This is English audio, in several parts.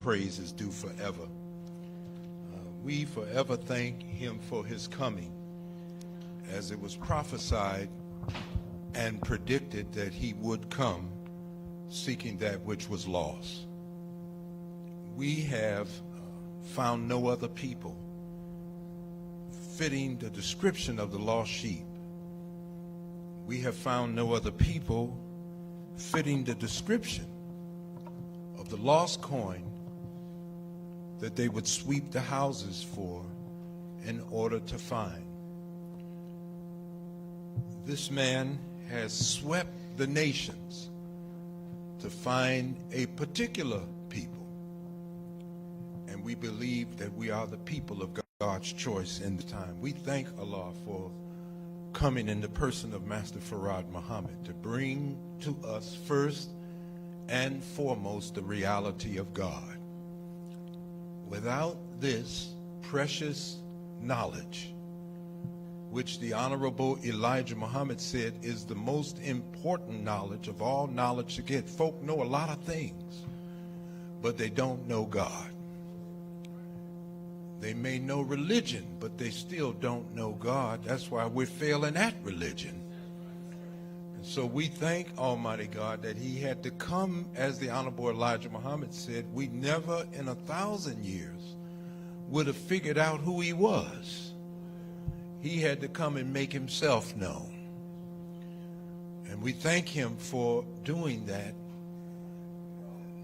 praise is due forever. We forever thank him for his coming, as it was prophesied and predicted that he would come, seeking that which was lost. We have found no other people fitting the description of the lost sheep. We have found no other people fitting the description of the lost coin that they would sweep the houses for in order to find. This man has swept the nations to find a particular people, and we believe that we are the people of God's choice in the time. We thank Allah for coming in the person of Master Farad Muhammad to bring to us first and foremost the reality of God. Without this precious knowledge, which the Honorable Elijah Muhammad said is the most important knowledge of all knowledge to get. Folk know a lot of things, but they don't know God. They may know religion, but they still don't know God. That's why we're failing at religion. And so we thank Almighty God that he had to come, as the Honorable Elijah Muhammad said, we never in 1,000 years would have figured out who he was. He had to come and make himself known. And we thank him for doing that.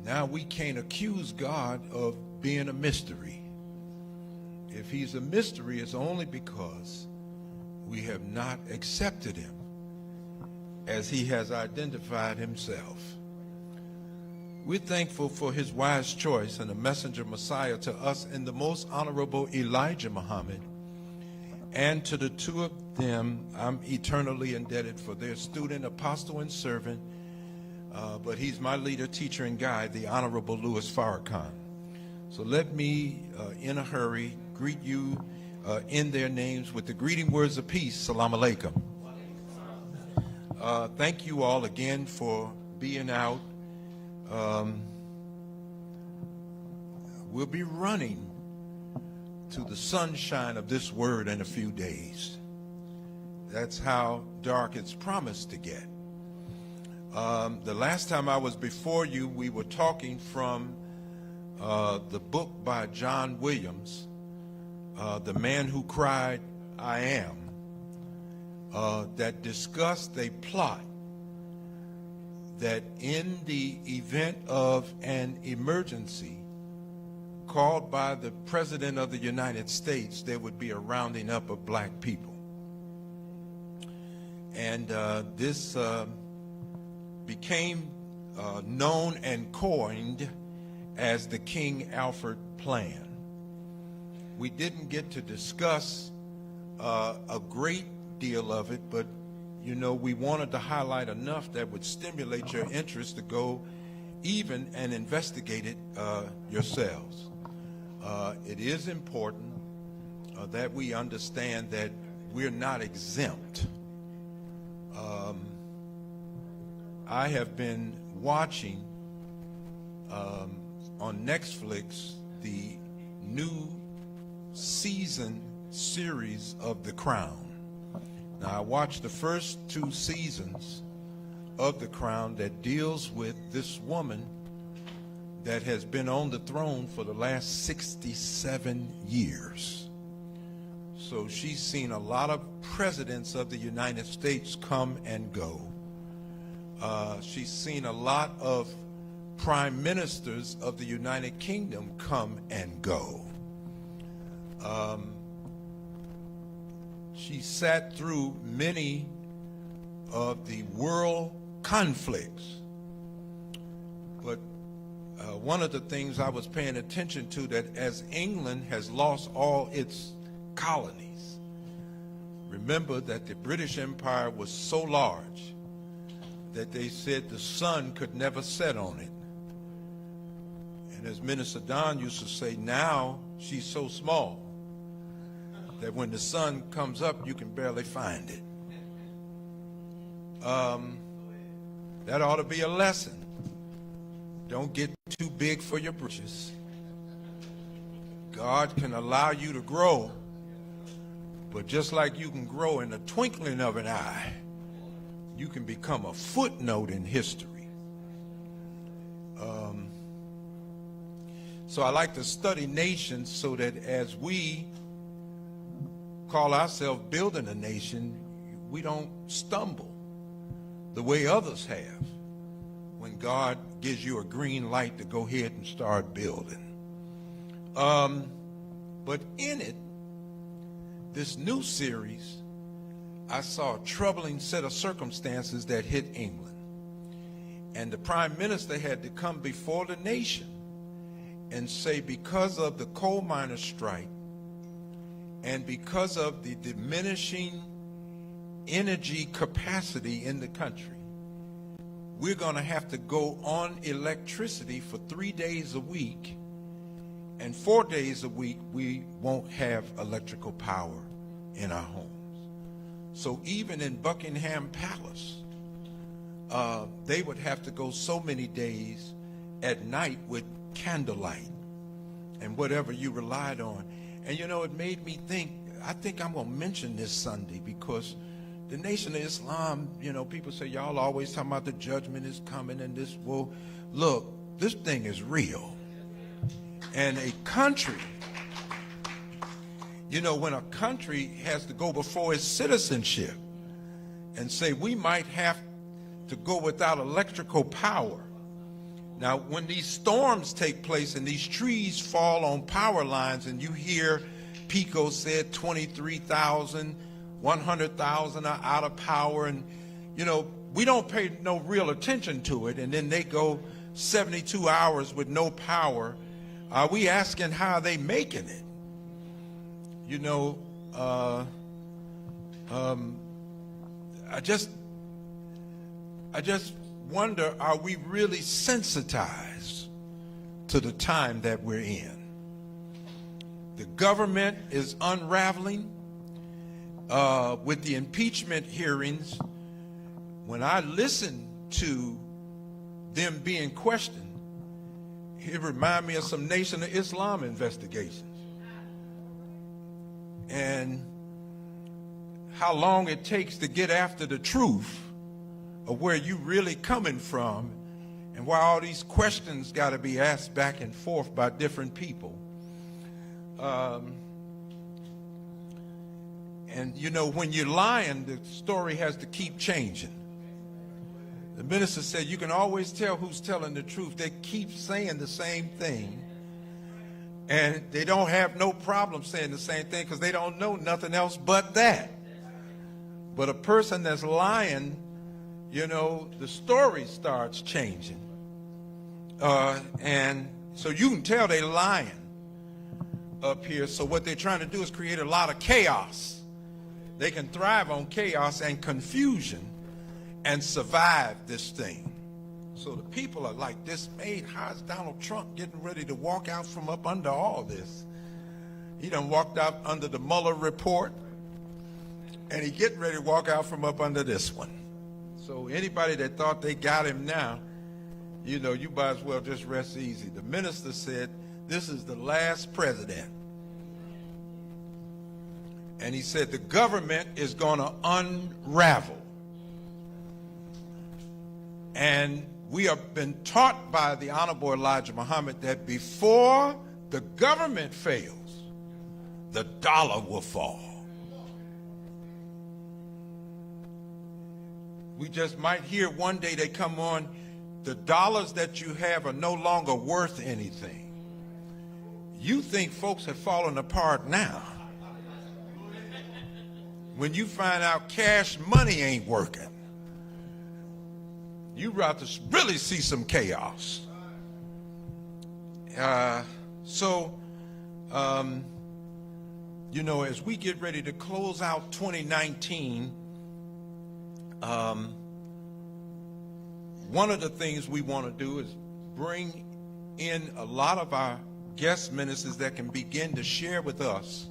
Now we can't accuse God of being a mystery. If he's a mystery, it's only because we have not accepted him as he has identified himself. We're thankful for his wise choice and a messenger Messiah to us in the most honorable Elijah Muhammad. And to the two of them, I'm eternally indebted for their student, apostle, and servant. But he's my leader, teacher, and guide, the Honorable Louis Farrakhan. So let me, in a hurry, greet you in their names with the greeting words of peace. Salam alaikum. Thank you all again for being out. We'll be running to the sunshine of this word in a few days. That's how dark it's promised to get. The last time I was before you, we were talking from the book by John Williams, The Man Who Cried, I Am, that discussed a plot that in the event of an emergency called by the President of the United States, there would be a rounding up of black people. And this became known and coined as the King Alfred Plan. We didn't get to discuss a great deal of it, but you know, we wanted to highlight enough that would stimulate your interest to go even and investigate it yourselves. It is important that we understand that we're not exempt. I have been watching on Netflix the new season series of The Crown. Now, I watched the first 2 seasons of The Crown that deals with this woman that has been on the throne for the last 67 years. So she's seen a lot of presidents of the United States come and go. She's seen a lot of prime ministers of the United Kingdom come and go. She sat through many of the world conflicts. But one of the things I was paying attention to, that as England has lost all its colonies, remember that the British Empire was so large that they said the sun could never set on it. And as Minister Don used to say, now she's so small that when the sun comes up, you can barely find it. That ought to be a lesson. Don't get too big for your britches. God can allow you to grow, but just like you can grow in the twinkling of an eye, you can become a footnote in history. So I like to study nations so that as we call ourselves building a nation, we don't stumble the way others have when God gives you a green light to go ahead and start building. But in it, this new series, I saw a troubling set of circumstances that hit England. And the prime minister had to come before the nation and say, because of the coal miners' strike and because of the diminishing energy capacity in the country, we're going to have to go on electricity for 3 days a week, and 4 days a week we won't have electrical power in our homes. So even in Buckingham Palace, they would have to go so many days at night with candlelight and whatever you relied on. And you know, it made me think, I think I'm going to mention this Sunday, because the Nation of Islam, you know, people say, y'all always talking about the judgment is coming and this. Well, look, this thing is real. And a country, you know, when a country has to go before its citizenship and say we might have to go without electrical power. Now, when these storms take place and these trees fall on power lines, and you hear PICO said 23,000, 100,000 are out of power, and, you know, we don't pay no real attention to it, and then they go 72 hours with no power. Are we asking how are they making it? You know, I just wonder, are we really sensitized to the time that we're in? The government is unraveling. With the impeachment hearings, when I listen to them being questioned, it reminds me of some Nation of Islam investigations. And how long it takes to get after the truth of where you really coming from, and why all these questions got to be asked back and forth by different people. And you know, when you're lying, the story has to keep changing. The minister said you can always tell who's telling the truth. They keep saying the same thing, and they don't have no problem saying the same thing because they don't know nothing else but that. But a person that's lying, you know, the story starts changing. And so you can tell they're lying up here. So what they're trying to do is create a lot of chaos. They can thrive on chaos and confusion and survive this thing. So the people are like dismayed. How's Donald Trump getting ready to walk out from up under all this? He done walked out under the Mueller report, and he getting ready to walk out from up under this one. So anybody that thought they got him now, you know, you might as well just rest easy. The minister said this is the last president. And he said the government is going to unravel. And we have been taught by the Honorable Elijah Muhammad that before the government fails, the dollar will fall. We just might hear one day they come on, the dollars that you have are no longer worth anything. You think folks have fallen apart now. When you find out cash money ain't working, you'd rather really see some chaos. You know, as we get ready to close out 2019, one of the things we want to do is bring in a lot of our guest ministers that can begin to share with us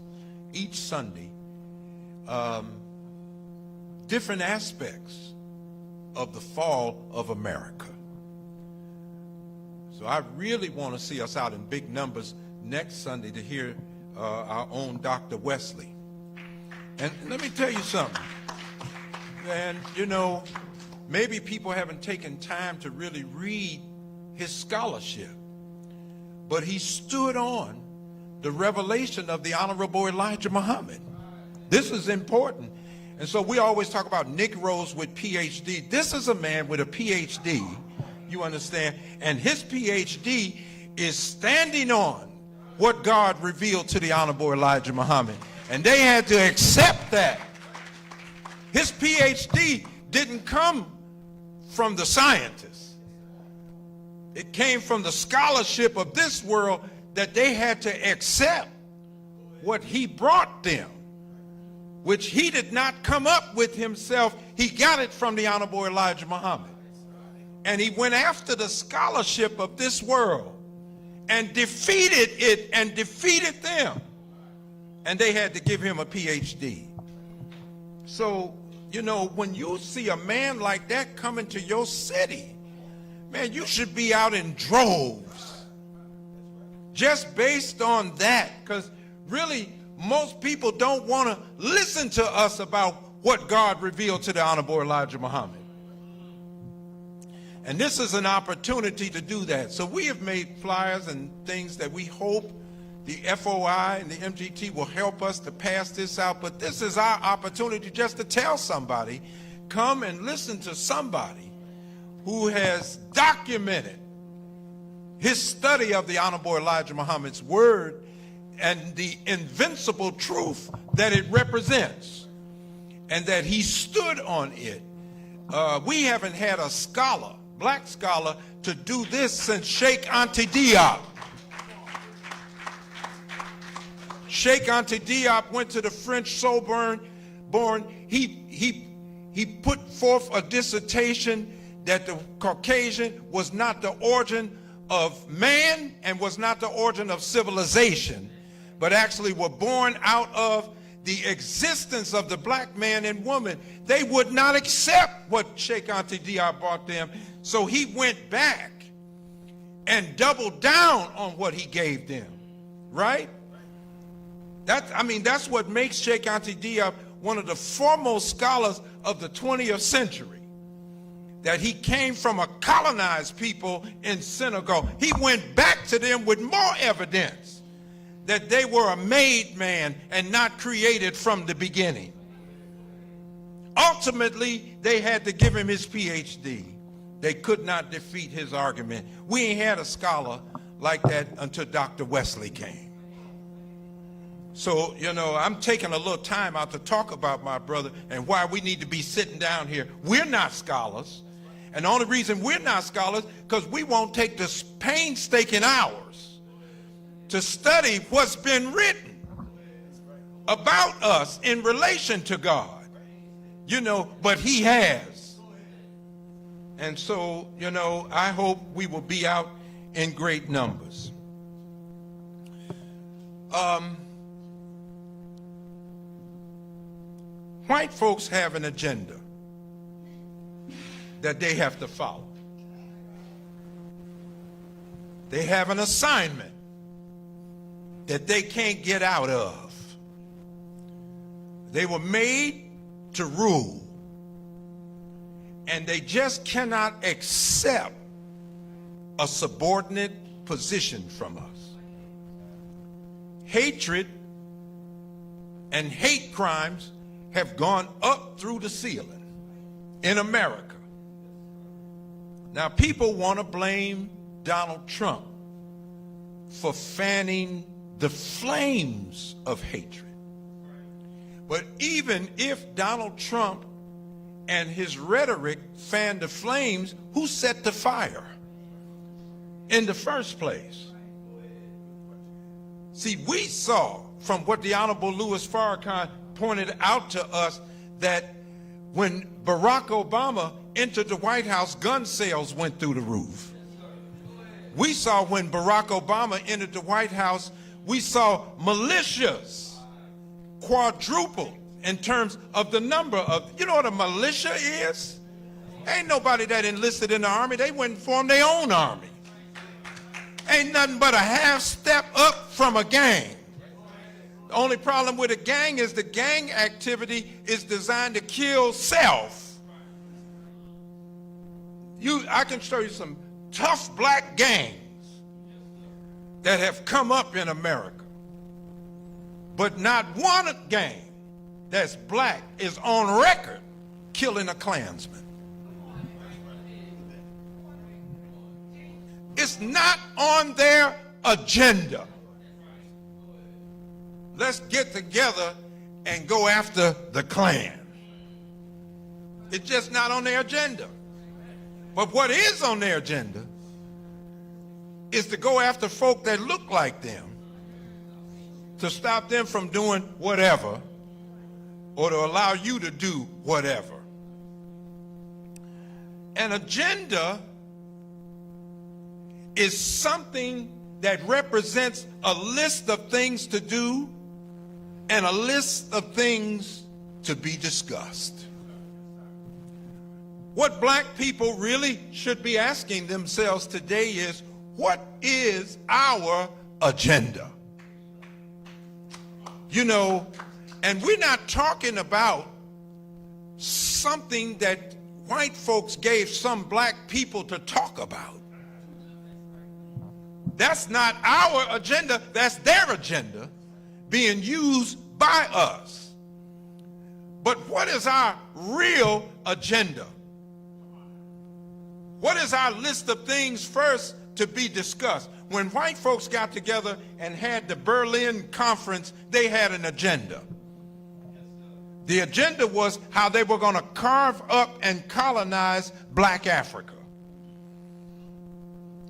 each Sunday different aspects of the fall of America. So I really want to see us out in big numbers next Sunday to hear our own Dr. Wesley. And let me tell you something. And, you know, maybe people haven't taken time to really read his scholarship. But he stood on the revelation of the Honorable Elijah Muhammad. This is important. And so we always talk about Negroes with PhD. This is a man with a PhD, you understand? And his PhD is standing on what God revealed to the Honorable Elijah Muhammad. And they had to accept that. His PhD didn't come from the scientists. It came from the scholarship of this world that they had to accept what he brought them, which he did not come up with himself. He got it from the Honorable Elijah Muhammad. And he went after the scholarship of this world and defeated it and defeated them. And they had to give him a PhD. So, you know, when you see a man like that coming to your city, man, you should be out in droves. Just based on that, because really most people don't want to listen to us about what God revealed to the Honorable Elijah Muhammad. And this is an opportunity to do that. So we have made flyers and things that we hope the FOI and the MGT will help us to pass this out. But this is our opportunity just to tell somebody, come and listen to somebody who has documented his study of the Honorable Elijah Muhammad's word and the invincible truth that it represents, and that he stood on it. We haven't had a scholar, black scholar, to do this since Sheikh Anta Diop. Sheikh Anta Diop went to the French Sorbonne. He put forth a dissertation that the Caucasian was not the origin of man and was not the origin of civilization, but actually were born out of the existence of the black man and woman. They would not accept what Sheikh Anta Diop brought them, so he went back and doubled down on what he gave them, right? That's what makes Sheikh Anta Diop one of the foremost scholars of the 20th century. That he came from a colonized people in Senegal. He went back to them with more evidence that they were a made man and not created from the beginning. Ultimately, they had to give him his PhD. They could not defeat his argument. We ain't had a scholar like that until Dr. Wesley came. So, you know, I'm taking a little time out to talk about my brother and why we need to be sitting down here. We're not scholars. And the only reason we're not scholars because we won't take the painstaking hours to study what's been written about us in relation to God. You know, but he has. And so, you know, I hope we will be out in great numbers. White folks have an agenda that they have to follow. They have an assignment that they can't get out of. They were made to rule, and they just cannot accept a subordinate position from us. Hatred and hate crimes have gone up through the ceiling in America. Now, people want to blame Donald Trump for fanning the flames of hatred. But even if Donald Trump and his rhetoric fanned the flames, who set the fire in the first place? See, we saw from what the Honorable Louis Farrakhan pointed out to us that when Barack Obama entered the White House, gun sales went through the roof. We saw when Barack Obama entered the White House, we saw militias quadruple in terms of the number of, you know what a militia is? Ain't nobody that enlisted in the army. They went and formed their own army. Ain't nothing but a half step up from a gang. The only problem with a gang is the gang activity is designed to kill self. I can show you some tough black gangs that have come up in America, but not one gang that's black is on record killing a Klansman. It's not on their agenda. Let's get together and go after the Klan. It's just not on their agenda. But what is on their agenda is to go after folk that look like them, to stop them from doing whatever, or to allow you to do whatever. An agenda is something that represents a list of things to do and a list of things to be discussed. What black people really should be asking themselves today is, what is our agenda? You know, and we're not talking about something that white folks gave some black people to talk about. That's not our agenda, that's their agenda being used by us. But what is our real agenda? What is our list of things first to be discussed? When white folks got together and had the Berlin Conference, they had an agenda. The agenda was how they were going to carve up and colonize black Africa.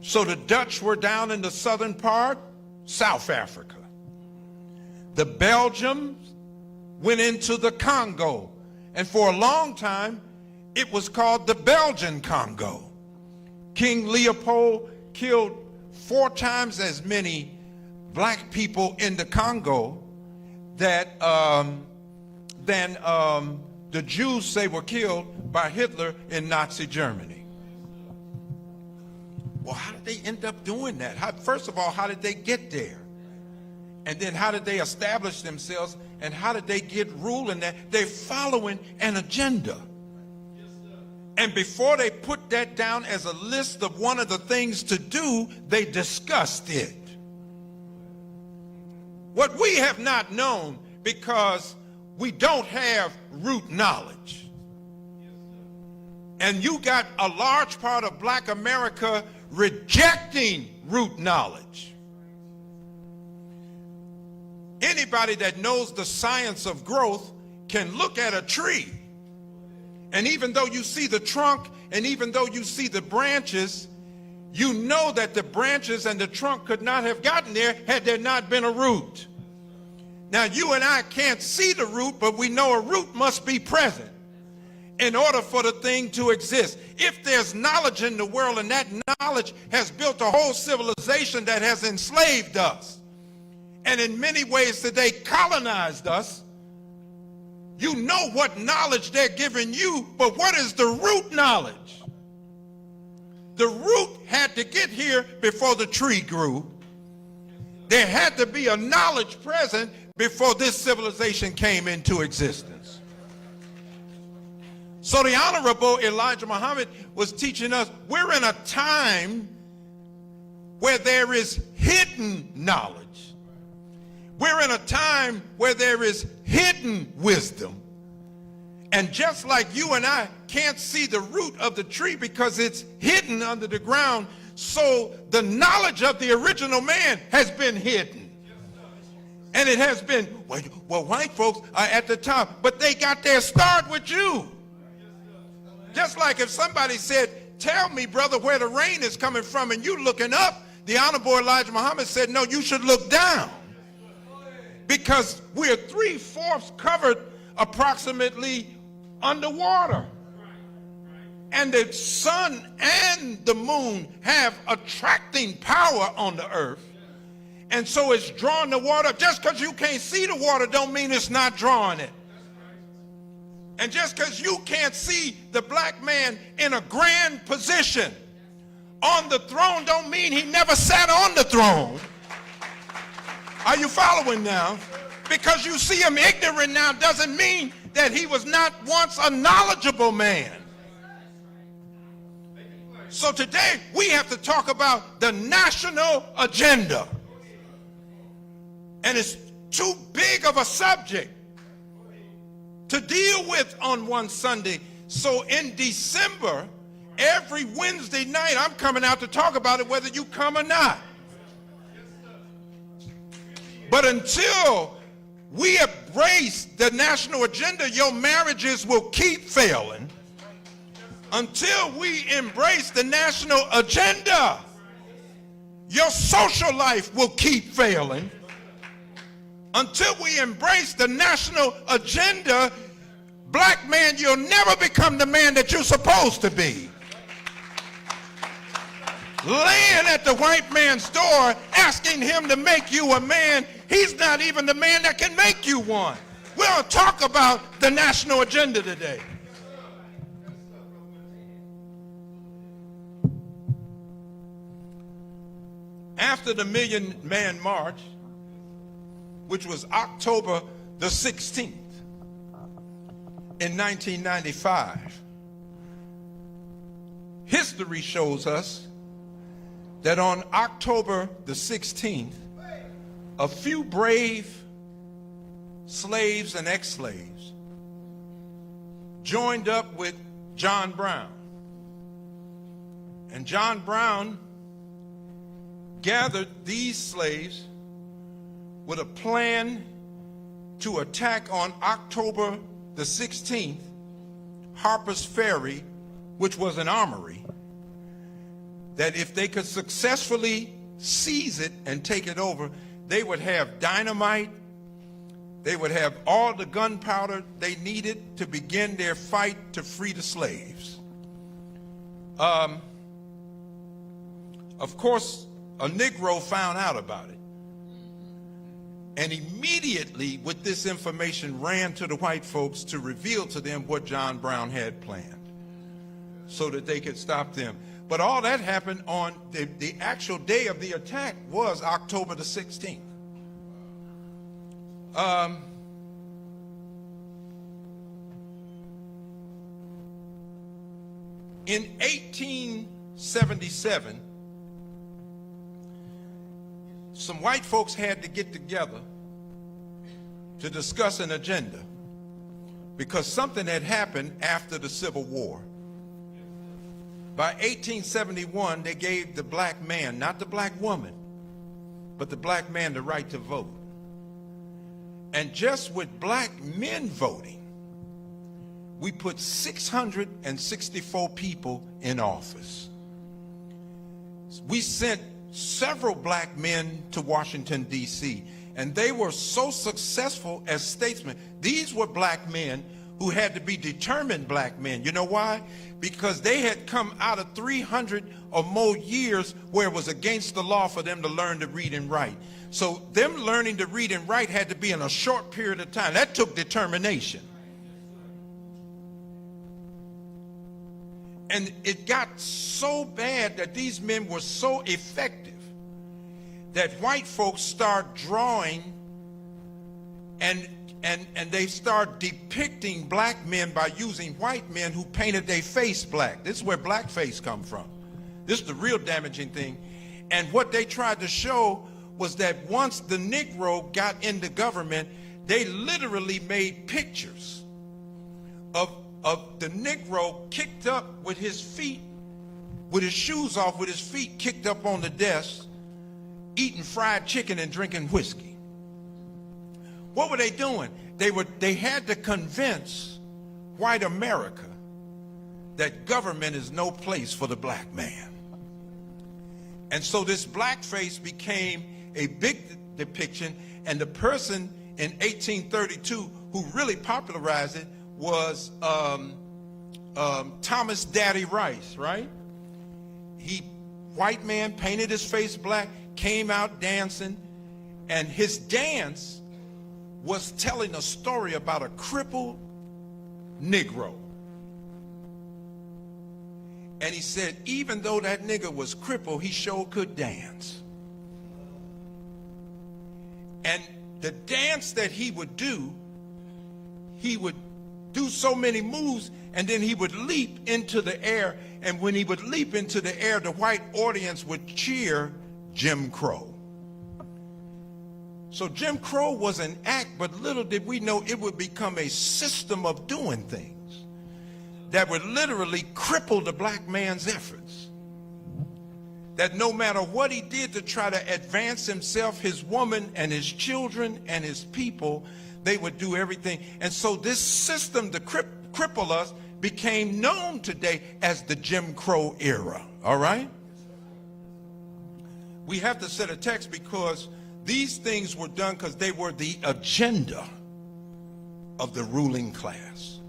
So the Dutch were down in the southern part, South Africa. The Belgians went into the Congo, and for a long time, it was called the Belgian Congo. King Leopold killed 4 times as many black people in the Congo than the Jews say were killed by Hitler in Nazi Germany. Well, how did they end up doing that? First of all, how did they get there? And then how did they establish themselves? And how did they get rule in that? They're following an agenda. And before they put that down as a list of one of the things to do, they discussed it. What we have not known, because we don't have root knowledge. And you got a large part of black America rejecting root knowledge. Anybody that knows the science of growth can look at a tree, and even though you see the trunk and even though you see the branches, you know that the branches and the trunk could not have gotten there had there not been a root. Now, you and I can't see the root, but we know a root must be present in order for the thing to exist. If there's knowledge in the world, and that knowledge has built a whole civilization that has enslaved us, and in many ways today colonized us, you know what knowledge they're giving you, but what is the root knowledge? The root had to get here before the tree grew. There had to be a knowledge present before this civilization came into existence. So the Honorable Elijah Muhammad was teaching us we're in a time where there is hidden knowledge. We're in a time where there is hidden wisdom. And just like you and I can't see the root of the tree because it's hidden under the ground, so the knowledge of the original man has been hidden. And it has been, well, white folks are at the top, but they got their start with you. Just like if somebody said, tell me, brother, where the rain is coming from, and you looking up, the Honorable Elijah Muhammad said, no, you should look down. Because we're 3/4 covered approximately underwater. And the sun and the moon have attracting power on the earth. And so it's drawing the water. Just because you can't see the water don't mean it's not drawing it. And just because you can't see the black man in a grand position on the throne don't mean he never sat on the throne. Are you following now? Because you see him ignorant now doesn't mean that he was not once a knowledgeable man. So today we have to talk about the national agenda. And it's too big of a subject to deal with on one Sunday. So in December, every Wednesday night, I'm coming out to talk about it whether you come or not. But until we embrace the national agenda, your marriages will keep failing. Until we embrace the national agenda, your social life will keep failing. Until we embrace the national agenda, black man, you'll never become the man that you're supposed to be. Laying at the white man's door, asking him to make you a man, he's not even the man that can make you one. We'll talk about the national agenda today. After the Million Man March, which was October the 16th in 1995, history shows us that on October the 16th, a few brave slaves and ex-slaves joined up with John Brown. And John Brown gathered these slaves with a plan to attack on October the 16th Harper's Ferry, which was an armory, that if they could successfully seize it and take it over, they would have dynamite, they would have all the gunpowder they needed to begin their fight to free the slaves. Of course, a Negro found out about it, and immediately with this information ran to the white folks to reveal to them what John Brown had planned so that they could stop them. But all that happened on the actual day of the attack was October the 16th. In 1877, some white folks had to get together to discuss an agenda because something had happened after the Civil War. By 1871, they gave the black man, not the black woman, but the black man the right to vote. And just with black men voting, we put 664 people in office. We sent several black men to Washington, D.C., and they were so successful as statesmen. These were black men who had to be determined black men. You know why? Because they had come out of 300 or more years where it was against the law for them to learn to read and write. So them learning to read and write had to be in a short period of time. That took determination. And it got so bad that these men were so effective that white folks start drawing and they start depicting black men by using white men who painted their face black. This is where blackface come from. This is the real damaging thing. And what they tried to show was that once the Negro got into government, they literally made pictures of the Negro kicked up with his feet, with his shoes off, with his feet kicked up on the desk, eating fried chicken and drinking whiskey. What were they doing? They had to convince white America that government is no place for the black man. And so this blackface became a big depiction, and the person in 1832 who really popularized it was Thomas Daddy Rice, right? White man painted his face black, came out dancing, and his dance was telling a story about a crippled Negro. And he said, even though that nigga was crippled, he sure could dance. And the dance that he would do so many moves, and then he would leap into the air. And when he would leap into the air, the white audience would cheer Jim Crow. So Jim Crow was an act, but little did we know it would become a system of doing things that would literally cripple the black man's efforts. That no matter what he did to try to advance himself, his woman and his children and his people, they would do everything. And so this system to cripple us became known today as the Jim Crow era. All right? We have to set a text because these things were done because they were the agenda of the ruling class.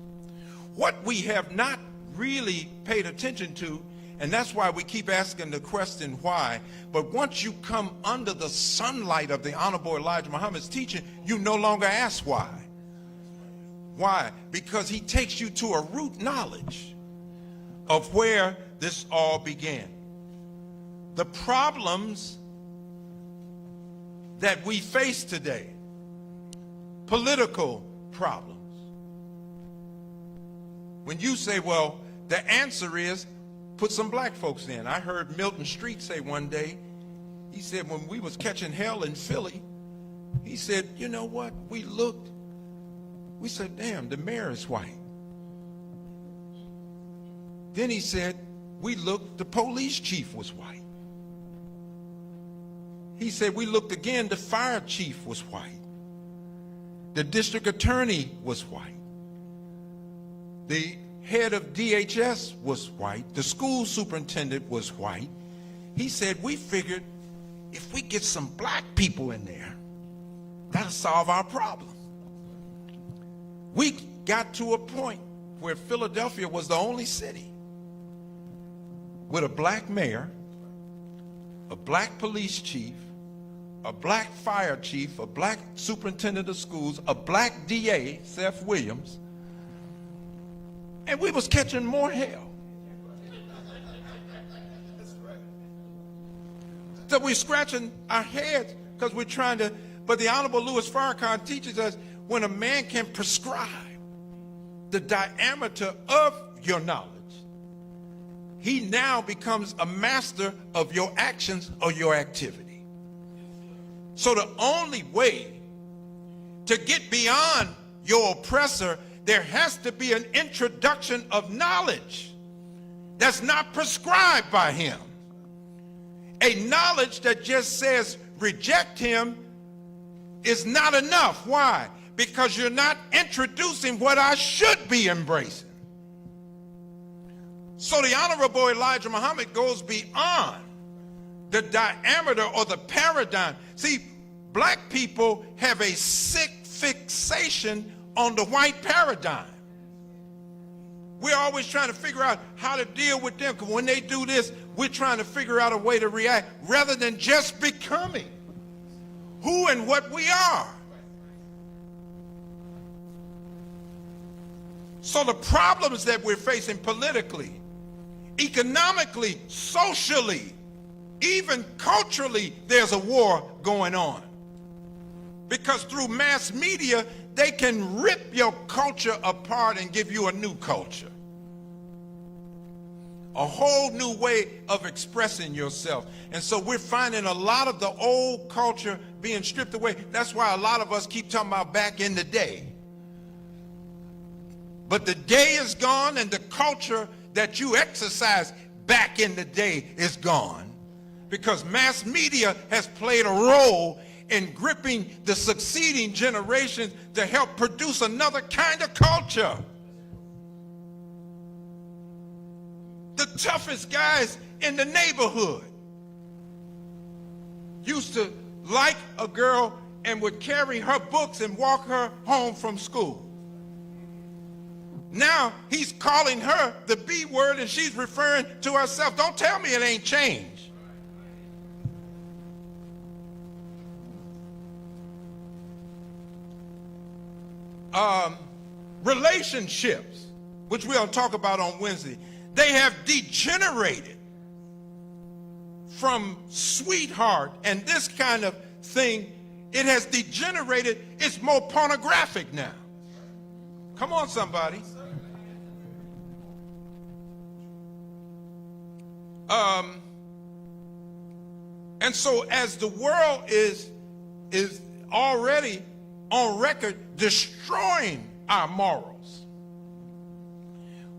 What we have not really paid attention to, and that's why we keep asking the question why, but once you come under the sunlight of the Honorable Elijah Muhammad's teaching, you no longer ask why. Why? Because he takes you to a root knowledge of where this all began. The problems that we face today, political problems. When you say, well, the answer is put some black folks in. I heard Milton Street say one day, he said when we was catching hell in Philly, he said, you know what, we looked, we said, damn, the mayor is white. Then he said, we looked, the police chief was white. He said, we looked again, the fire chief was white. The district attorney was white. The head of DHS was white. The school superintendent was white. He said, we figured if we get some black people in there, that'll solve our problem. We got to a point where Philadelphia was the only city with a black mayor, a black police chief, a black fire chief, a black superintendent of schools, a black DA, Seth Williams, and we was catching more hell. So we're scratching our heads because we're trying to, but the Honorable Louis Farrakhan teaches us when a man can prescribe the diameter of your knowledge, he now becomes a master of your actions or your activity. So the only way to get beyond your oppressor, there has to be an introduction of knowledge that's not prescribed by him. A knowledge that just says reject him is not enough. Why? Because you're not introducing what I should be embracing. So the Honorable Elijah Muhammad goes beyond the diameter or the paradigm. See, black people have a sick fixation on the white paradigm. We're always trying to figure out how to deal with them, because when they do this, we're trying to figure out a way to react rather than just becoming who and what we are. So the problems that we're facing politically, economically, socially, even culturally, there's a war going on. Because through mass media, they can rip your culture apart and give you a new culture. A whole new way of expressing yourself. And so we're finding a lot of the old culture being stripped away. That's why a lot of us keep talking about back in the day. But the day is gone, and the culture that you exercised back in the day is gone. Because mass media has played a role in gripping the succeeding generations to help produce another kind of culture. The toughest guys in the neighborhood used to like a girl and would carry her books and walk her home from school. Now he's calling her the B word and she's referring to herself. Don't tell me it ain't changed. Relationships, which we'll talk about on Wednesday, they have degenerated from sweetheart and this kind of thing It has degenerated. It's more pornographic now. Come on, somebody. And so as the world is already on record destroying our morals,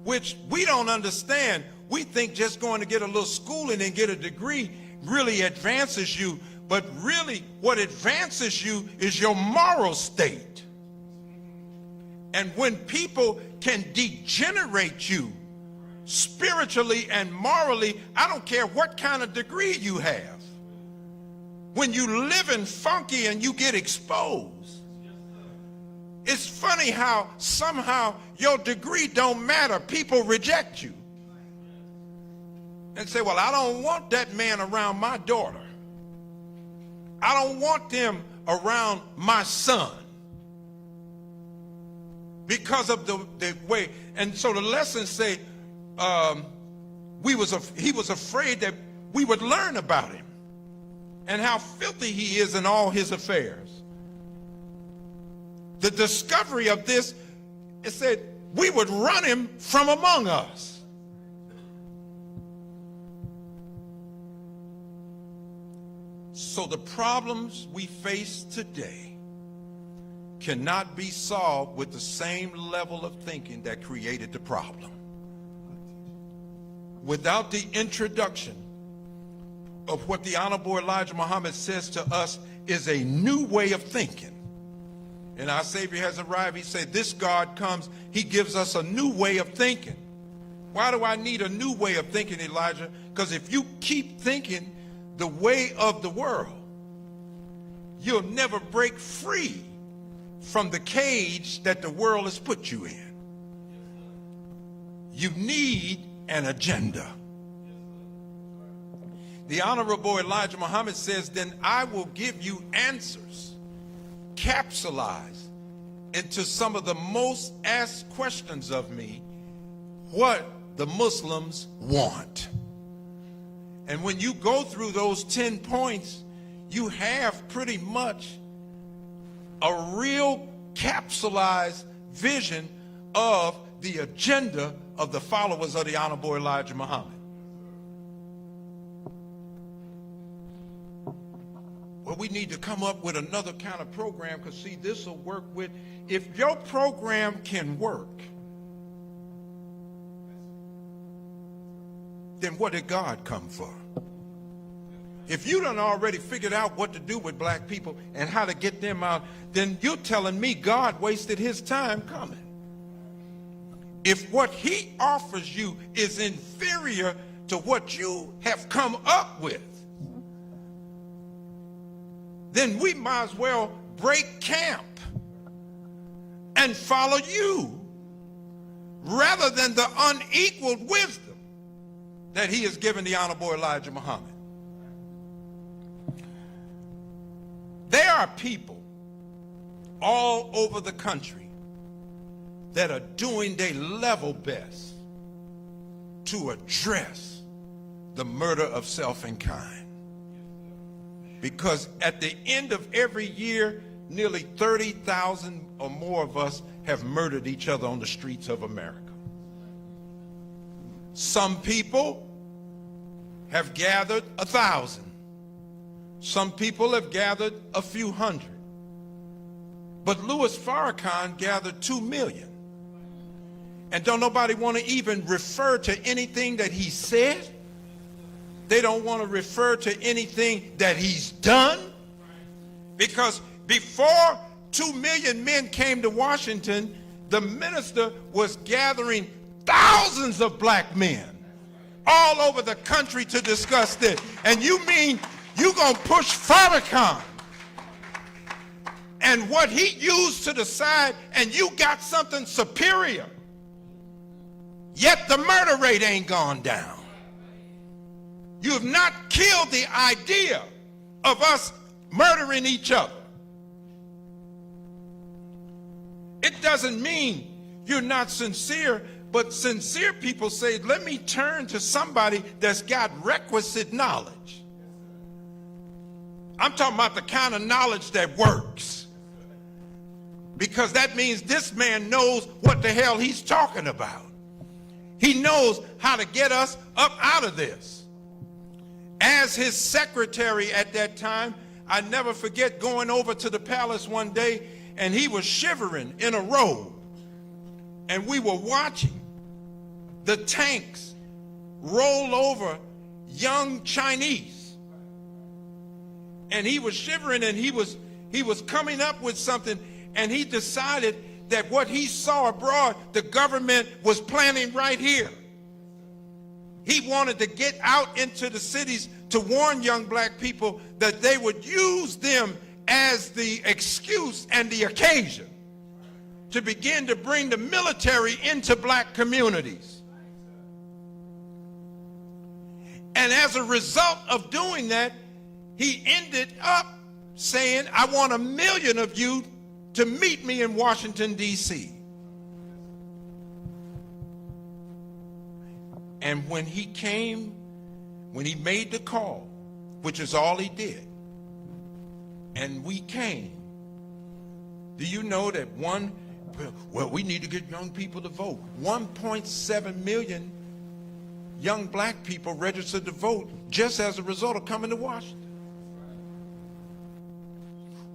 which we don't understand. We think just going to get a little schooling and get a degree really advances you, but really what advances you is your moral state. And when people can degenerate you spiritually and morally, I don't care what kind of degree you have. When you live in funky and you get exposed, it's funny how somehow your degree don't matter. People reject you and say, well, I don't want that man around my daughter. I don't want them around my son because of the way. And so the lessons say he was afraid that we would learn about him and how filthy he is in all his affairs. The discovery of this, it said we would run him from among us. So the problems we face today cannot be solved with the same level of thinking that created the problem. Without the introduction of what the Honorable Elijah Muhammad says to us is a new way of thinking. And our Savior has arrived. He said, this God comes, he gives us a new way of thinking. Why do I need a new way of thinking, Elijah? Because if you keep thinking the way of the world, you'll never break free from the cage that the world has put you in. You need an agenda. The Honorable Elijah Muhammad says, then I will give you answers, capsulized into some of the most asked questions of me, what the Muslims want. And when you go through those 10 points, you have pretty much a real capsulized vision of the agenda of the followers of the Honorable Elijah Muhammad. Well, we need to come up with another kind of program, because see, this will work with, if your program can work, then what did God come for? If you done already figured out what to do with black people and how to get them out, then you're telling me God wasted his time coming. If what he offers you is inferior to what you have come up with, then we might as well break camp and follow you rather than the unequaled wisdom that he has given the Honorable Elijah Muhammad. There are people all over the country that are doing their level best to address the murder of self and kind. Because at the end of every year, nearly 30,000 or more of us have murdered each other on the streets of America. Some people have gathered 1,000. Some people have gathered a few hundred. But Louis Farrakhan gathered 2 million. And don't nobody want to even refer to anything that he said. They don't want to refer to anything that he's done. Because before 2 million men came to Washington, the minister was gathering thousands of black men all over the country to discuss this. And you mean you're going to push Farrakhan and what he used to the side, and you got something superior, yet the murder rate ain't gone down. You have not killed the idea of us murdering each other. It doesn't mean you're not sincere, but sincere people say, let me turn to somebody that's got requisite knowledge. I'm talking about the kind of knowledge that works. Because that means this man knows what the hell he's talking about. He knows how to get us up out of this. As his secretary at that time, I never forget going over to the palace one day, and he was shivering in a robe. And we were watching the tanks roll over young Chinese. And he was shivering, and he was coming up with something, and he decided that what he saw abroad, the government was planning right here. He wanted to get out into the cities to warn young black people that they would use them as the excuse and the occasion to begin to bring the military into black communities. And as a result of doing that, he ended up saying, I want 1 million of you to meet me in Washington, D.C. And when he came, when he made the call, which is all he did, and we came, do you know that we need to get young people to vote. 1.7 million young black people registered to vote just as a result of coming to Washington.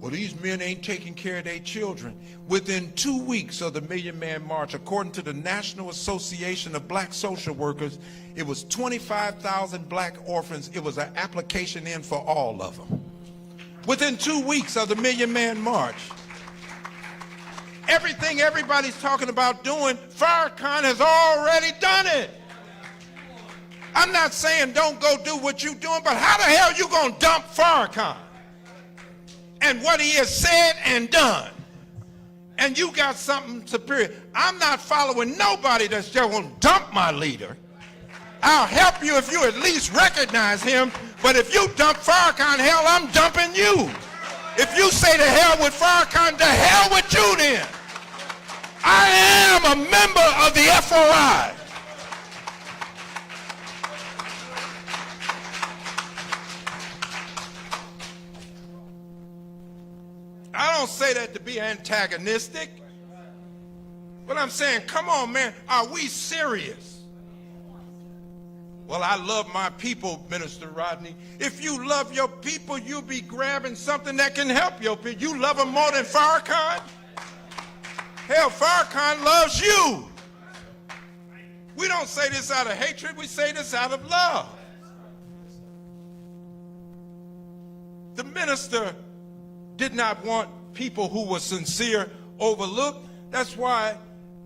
Well, these men ain't taking care of their children. Within 2 weeks of the Million Man March, according to the National Association of Black Social Workers, it was 25,000 black orphans. It was an application in for all of them. Within 2 weeks of the Million Man March. Everything everybody's talking about doing, Farrakhan has already done it. I'm not saying don't go do what you're doing, but how the hell you gonna dump Farrakhan and what he has said and done? And you got something superior. I'm not following nobody that's just gonna dump my leader. I'll help you if you at least recognize him, but if you dump Farrakhan, hell, I'm dumping you. If you say to hell with Farrakhan, to hell with you then. I am a member of the FOI. I don't say that to be antagonistic, but I'm saying, come on, man, are we serious? Well, I love my people, Minister Rodney. If you love your people, you'll be grabbing something that can help your people. You love them more than Farrakhan? Hell, Farrakhan loves you. We don't say this out of hatred, we say this out of love. The minister did not want people who were sincere overlooked. That's why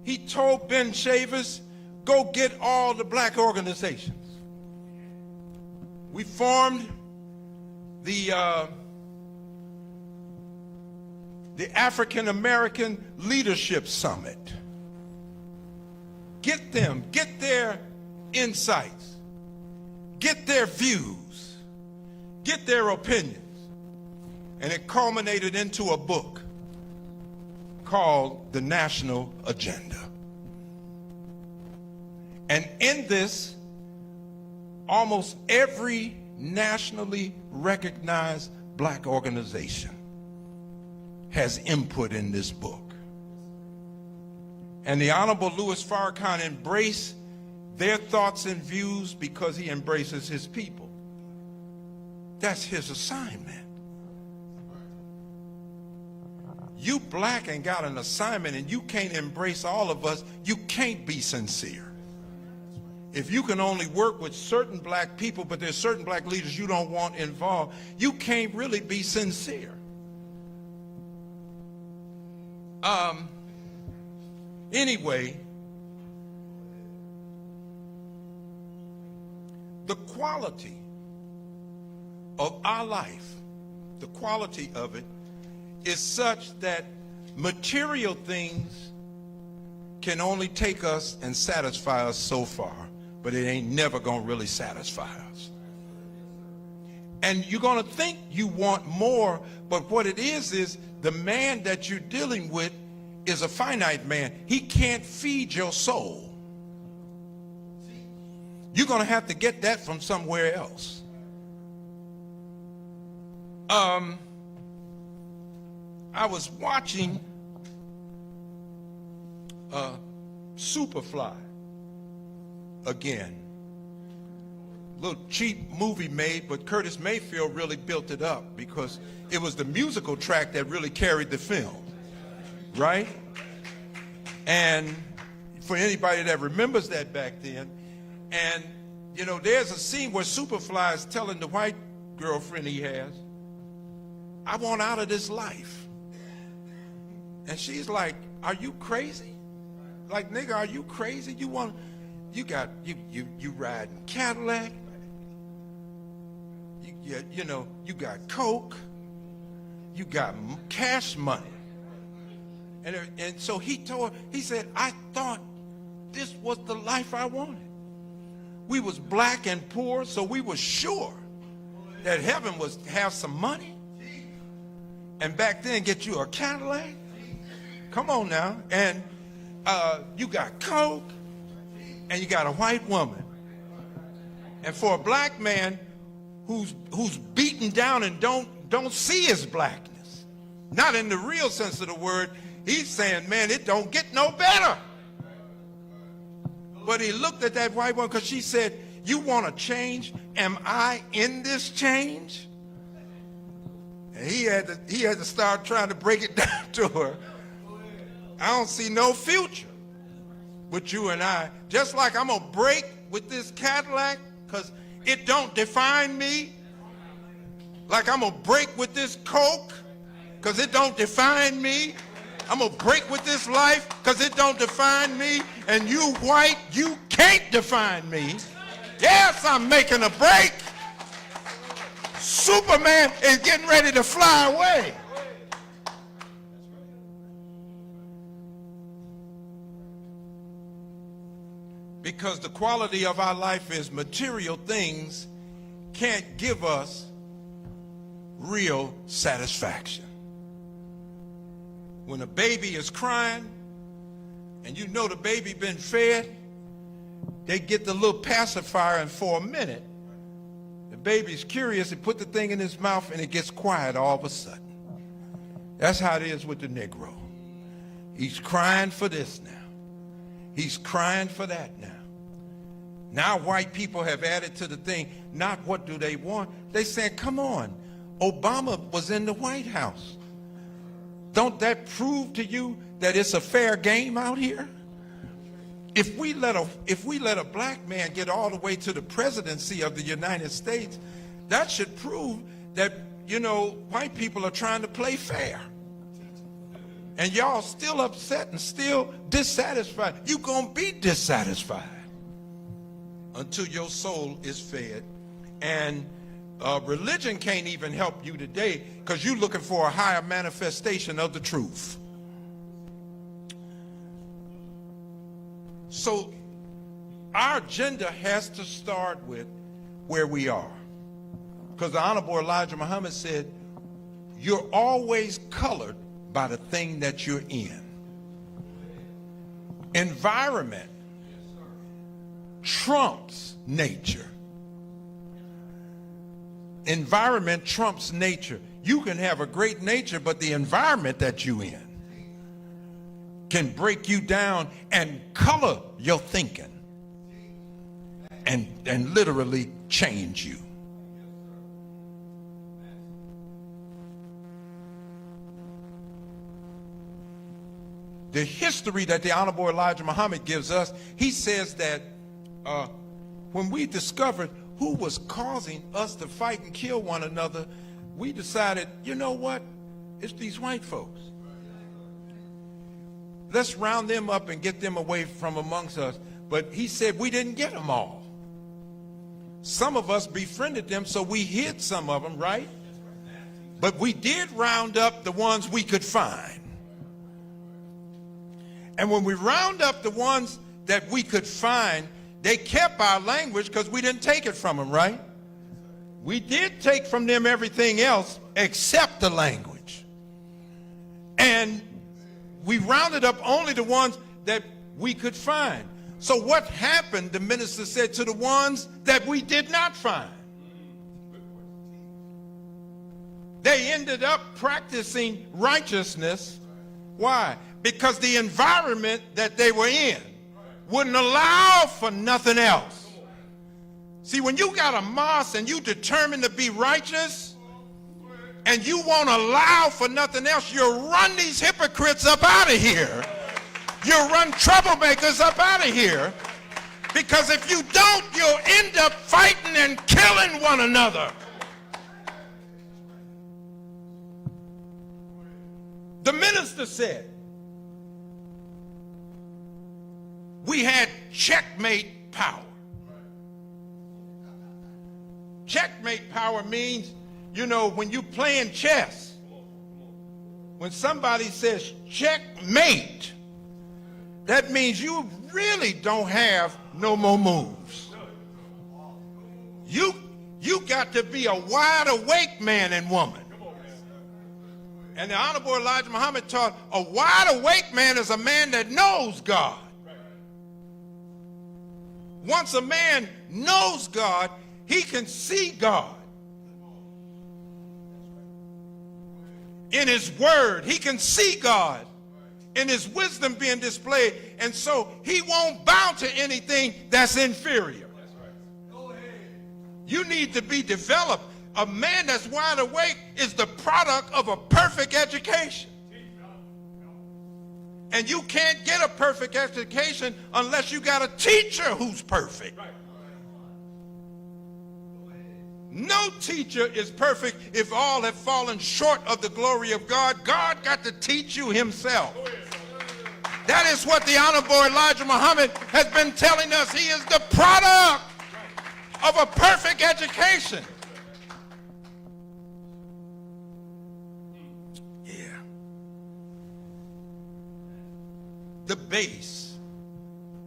he told Ben Shavers, go get all the black organizations. We formed the African American Leadership Summit. Get them, get their insights, get their views, get their opinions. And it culminated into a book called The National Agenda. And in this, almost every nationally recognized black organization has input in this book. And the Honorable Louis Farrakhan embraced their thoughts and views because he embraces his people. That's his assignment. You black and got an assignment and you can't embrace all of us, you can't be sincere. If you can only work with certain black people, but there's certain black leaders you don't want involved, you can't really be sincere. Anyway, the quality of our life, the quality of it is such that material things can only take us and satisfy us so far, but it ain't never gonna really satisfy us. And you're gonna think you want more, but what it is the man that you're dealing with is a finite man. He can't feed your soul. You're gonna have to get that from somewhere else. I was watching Superfly again. Little cheap movie made, but Curtis Mayfield really built it up because it was the musical track that really carried the film, right? And for anybody that remembers that back then, and you know, there's a scene where Superfly is telling the white girlfriend he has, I want out of this life. And she's like, are you crazy? Like, nigga, are you crazy? You riding Cadillac, you got coke, you got cash money. And so he said, I thought this was the life I wanted. We was black and poor, so we were sure that heaven was have some money. And back then, get you a Cadillac. Come on now. And you got coke, and you got a white woman. And for a black man who's beaten down and don't see his blackness, not in the real sense of the word, he's saying, man, it don't get no better. But he looked at that white woman because she said, you want to change? Am I in this change? And he had to start trying to break it down to her. I don't see no future with you and I. Just like I'm going to break with this Cadillac because it don't define me. Like I'm going to break with this coke because it don't define me. I'm going to break with this life because it don't define me. And you white, you can't define me. Yes, I'm making a break. Superman is getting ready to fly away. Because the quality of our life is material things can't give us real satisfaction. When a baby is crying and you know the baby been fed, they get the little pacifier, and for a minute the baby's curious and put the thing in his mouth and it gets quiet all of a sudden. That's how it is with the Negro. He's crying for this now. He's crying for that now. Now white people have added to the thing, not what do they want. They said, come on, Obama was in the White House. Don't that prove to you that it's a fair game out here? If we let a black man get all the way to the presidency of the United States, that should prove that, you know, white people are trying to play fair. And y'all still upset and still dissatisfied. You're going to be dissatisfied until your soul is fed. And religion can't even help you today because you're looking for a higher manifestation of the truth. So our agenda has to start with where we are. Because the Honorable Elijah Muhammad said, you're always colored by the thing that you're in. Environment trumps nature. Environment trumps nature. You can have a great nature, but the environment that you're in can break you down and color your thinking and literally change you. The history that the Honorable Elijah Muhammad gives us, he says that when we discovered who was causing us to fight and kill one another, we decided, you know what? It's these white folks. Let's round them up and get them away from amongst us. But he said we didn't get them all. Some of us befriended them, so we hid some of them, right? But we did round up the ones we could find. And when we round up the ones that we could find, they kept our language because we didn't take it from them, right? We did take from them everything else except the language. And we rounded up only the ones that we could find. So what happened, the minister said, to the ones that we did not find? They ended up practicing righteousness. Why? Because the environment that they were in wouldn't allow for nothing else. See, when you got a mosque and you determined to be righteous and you won't allow for nothing else, you'll run these hypocrites up out of here. You'll run troublemakers up out of here. Because if you don't, you'll end up fighting and killing one another. The minister said, we had checkmate power. Checkmate power means, you know, when you're playing chess, when somebody says checkmate, that means you really don't have no more moves. You got to be a wide awake man and woman. And the Honorable Elijah Muhammad taught a wide awake man is a man that knows God. Once a man knows God, he can see God. In his word, he can see God. In his wisdom being displayed. And so he won't bow to anything that's inferior. You need to be developed. A man that's wide awake is the product of a perfect education. And you can't get a perfect education unless you got a teacher who's perfect. No teacher is perfect if all have fallen short of the glory of God. God got to teach you himself. That is what the Honorable Elijah Muhammad has been telling us. He is the product of a perfect education. The base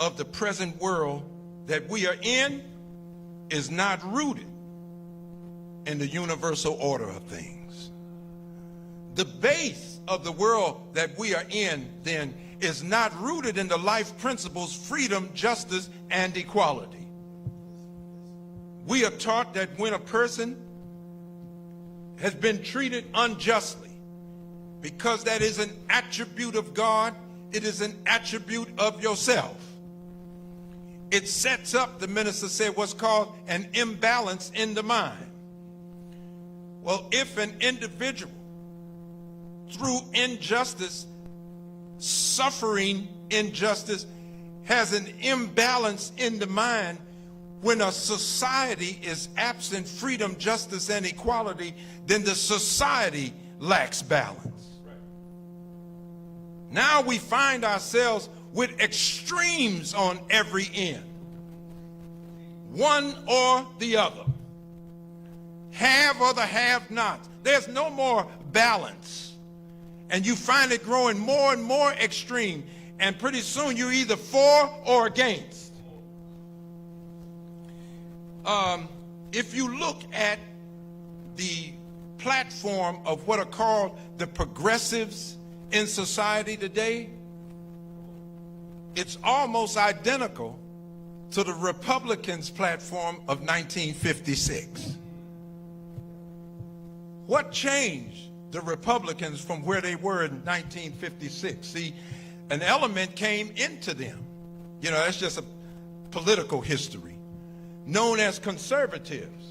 of the present world that we are in is not rooted in the universal order of things. The base of the world that we are in then is not rooted in the life principles, freedom, justice, and equality. We are taught that when a person has been treated unjustly, because that is an attribute of God, it is an attribute of yourself. It sets up, the minister said, what's called an imbalance in the mind. Well, if an individual, through injustice, suffering injustice, has an imbalance in the mind, when a society is absent freedom, justice, and equality, then the society lacks balance. Now we find ourselves with extremes on every end. One or the other. Have or the have-nots. There's no more balance. And you find it growing more and more extreme. And pretty soon you're either for or against. If you look at the platform of what are called the progressives in society today, it's almost identical to the Republicans' platform of 1956. What changed the Republicans from where they were in 1956? See, an element came into them. You know, that's just a political history, known as conservatives,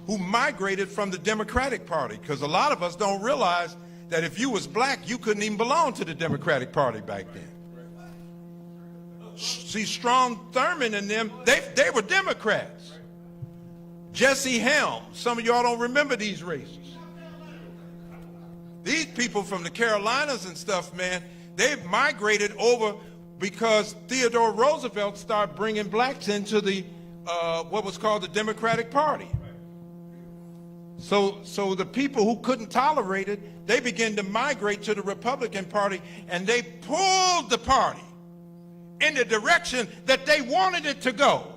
who migrated from the Democratic Party, because a lot of us don't realize that if you was black, you couldn't even belong to the Democratic Party back then. See, Strom Thurmond and them, they were Democrats. Jesse Helms, some of y'all don't remember these races. These people from the Carolinas and stuff, man, they've migrated over because Theodore Roosevelt started bringing blacks into the what was called the Democratic Party. So the people who couldn't tolerate it, they began to migrate to the Republican Party, and they pulled the party in the direction that they wanted it to go,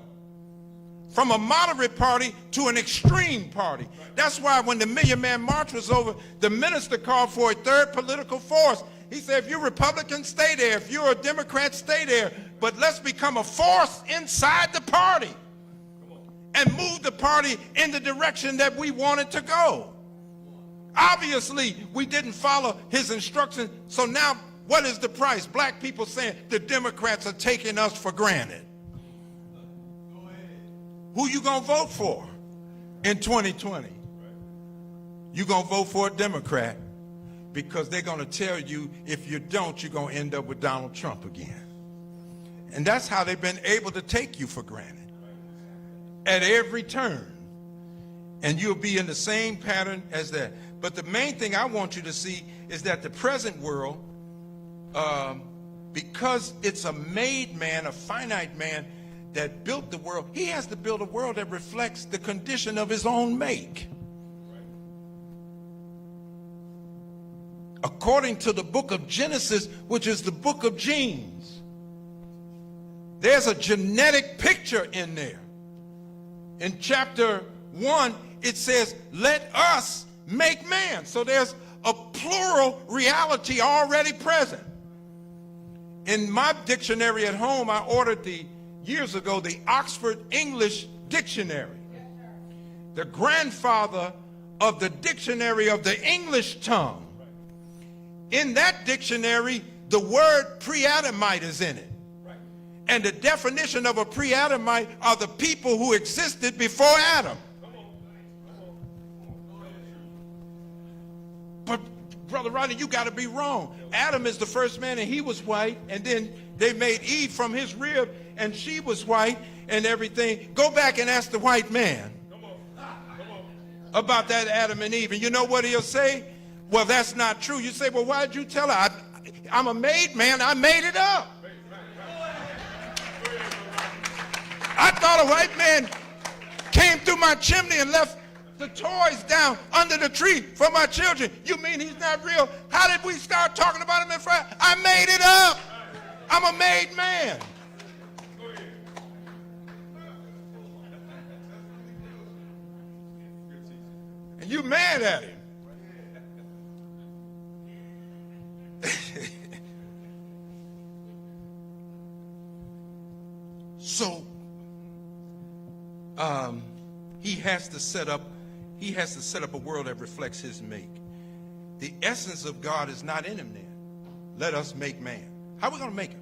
from a moderate party to an extreme party. That's why when the Million Man March was over, the minister called for a third political force. He said, if you're Republican, stay there. If you're a Democrat, stay there. But let's become a force inside the party and move the party in the direction that we want it to go. Obviously, we didn't follow his instructions. So now, what is the price? Black people saying the Democrats are taking us for granted. Who you gonna vote for in 2020? You gonna vote for a Democrat because they're gonna tell you if you don't, you're gonna end up with Donald Trump again. And that's how they've been able to take you for granted at every turn. And you'll be in the same pattern as that. But the main thing I want you to see is that the present world, because it's a made man, a finite man that built the world, he has to build a world that reflects the condition of his own make. According to the book of Genesis, which is the book of genes, there's a genetic picture in there. In chapter 1, it says, let us make man. So there's a plural reality already present. In my dictionary at home, I ordered years ago, the Oxford English Dictionary. The grandfather of the dictionary of the English tongue. In that dictionary, the word pre-Adamite is in it. And the definition of a pre-Adamite are the people who existed before Adam. But Brother Rodney, you got to be wrong. Adam is the first man and he was white, and then they made Eve from his rib and she was white and everything. Go back and ask the white man about that Adam and Eve, and you know what he'll say? Well, that's not true. You say, well, why did you tell her? I'm a made man. I made it up. I thought a white man came through my chimney and left the toys down under the tree for my children. You mean he's not real? How did we start talking about him in front? I made it up. I'm a made man. And you mad at him. So he has to set up a world that reflects his make. The essence of God is not in him then. Let us make man. How are we going to make him?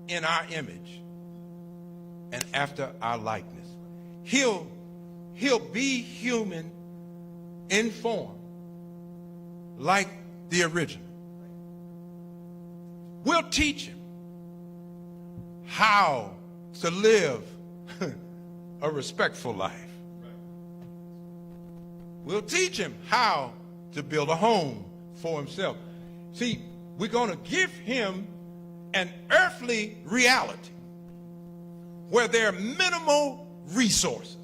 In our image and after our likeness. He'll be human in form like the original. We'll teach him how to live a respectful life. We'll teach him how to build a home for himself. See, we're going to give him an earthly reality where there are minimal resources.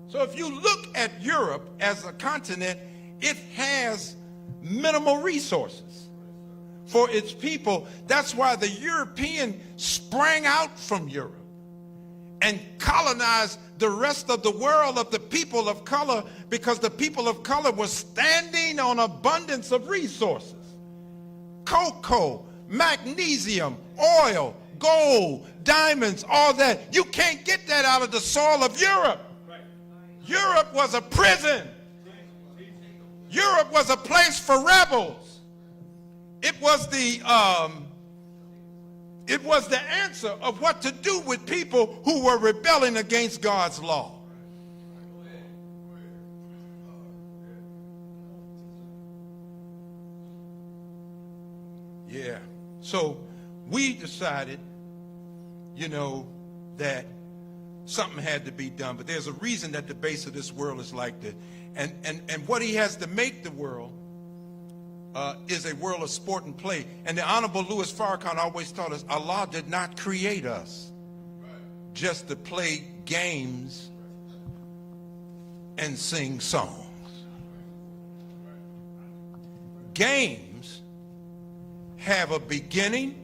So if you look at Europe as a continent, it has minimal resources for its people. That's why the European sprang out from Europe and colonized the rest of the world of the people of color, because the people of color were standing on abundance of resources. Cocoa, magnesium, oil, gold, diamonds, all that. You can't get that out of the soil of Europe. Europe was a prison. Europe was a place for rebels. It was the answer of what to do with people who were rebelling against God's law. Yeah. So we decided, that something had to be done. But there's a reason that the base of this world is like this. And what he has to make the world is a world of sport and play. And the Honorable Louis Farrakhan always taught us, Allah did not create us just to play games and sing songs. Games have a beginning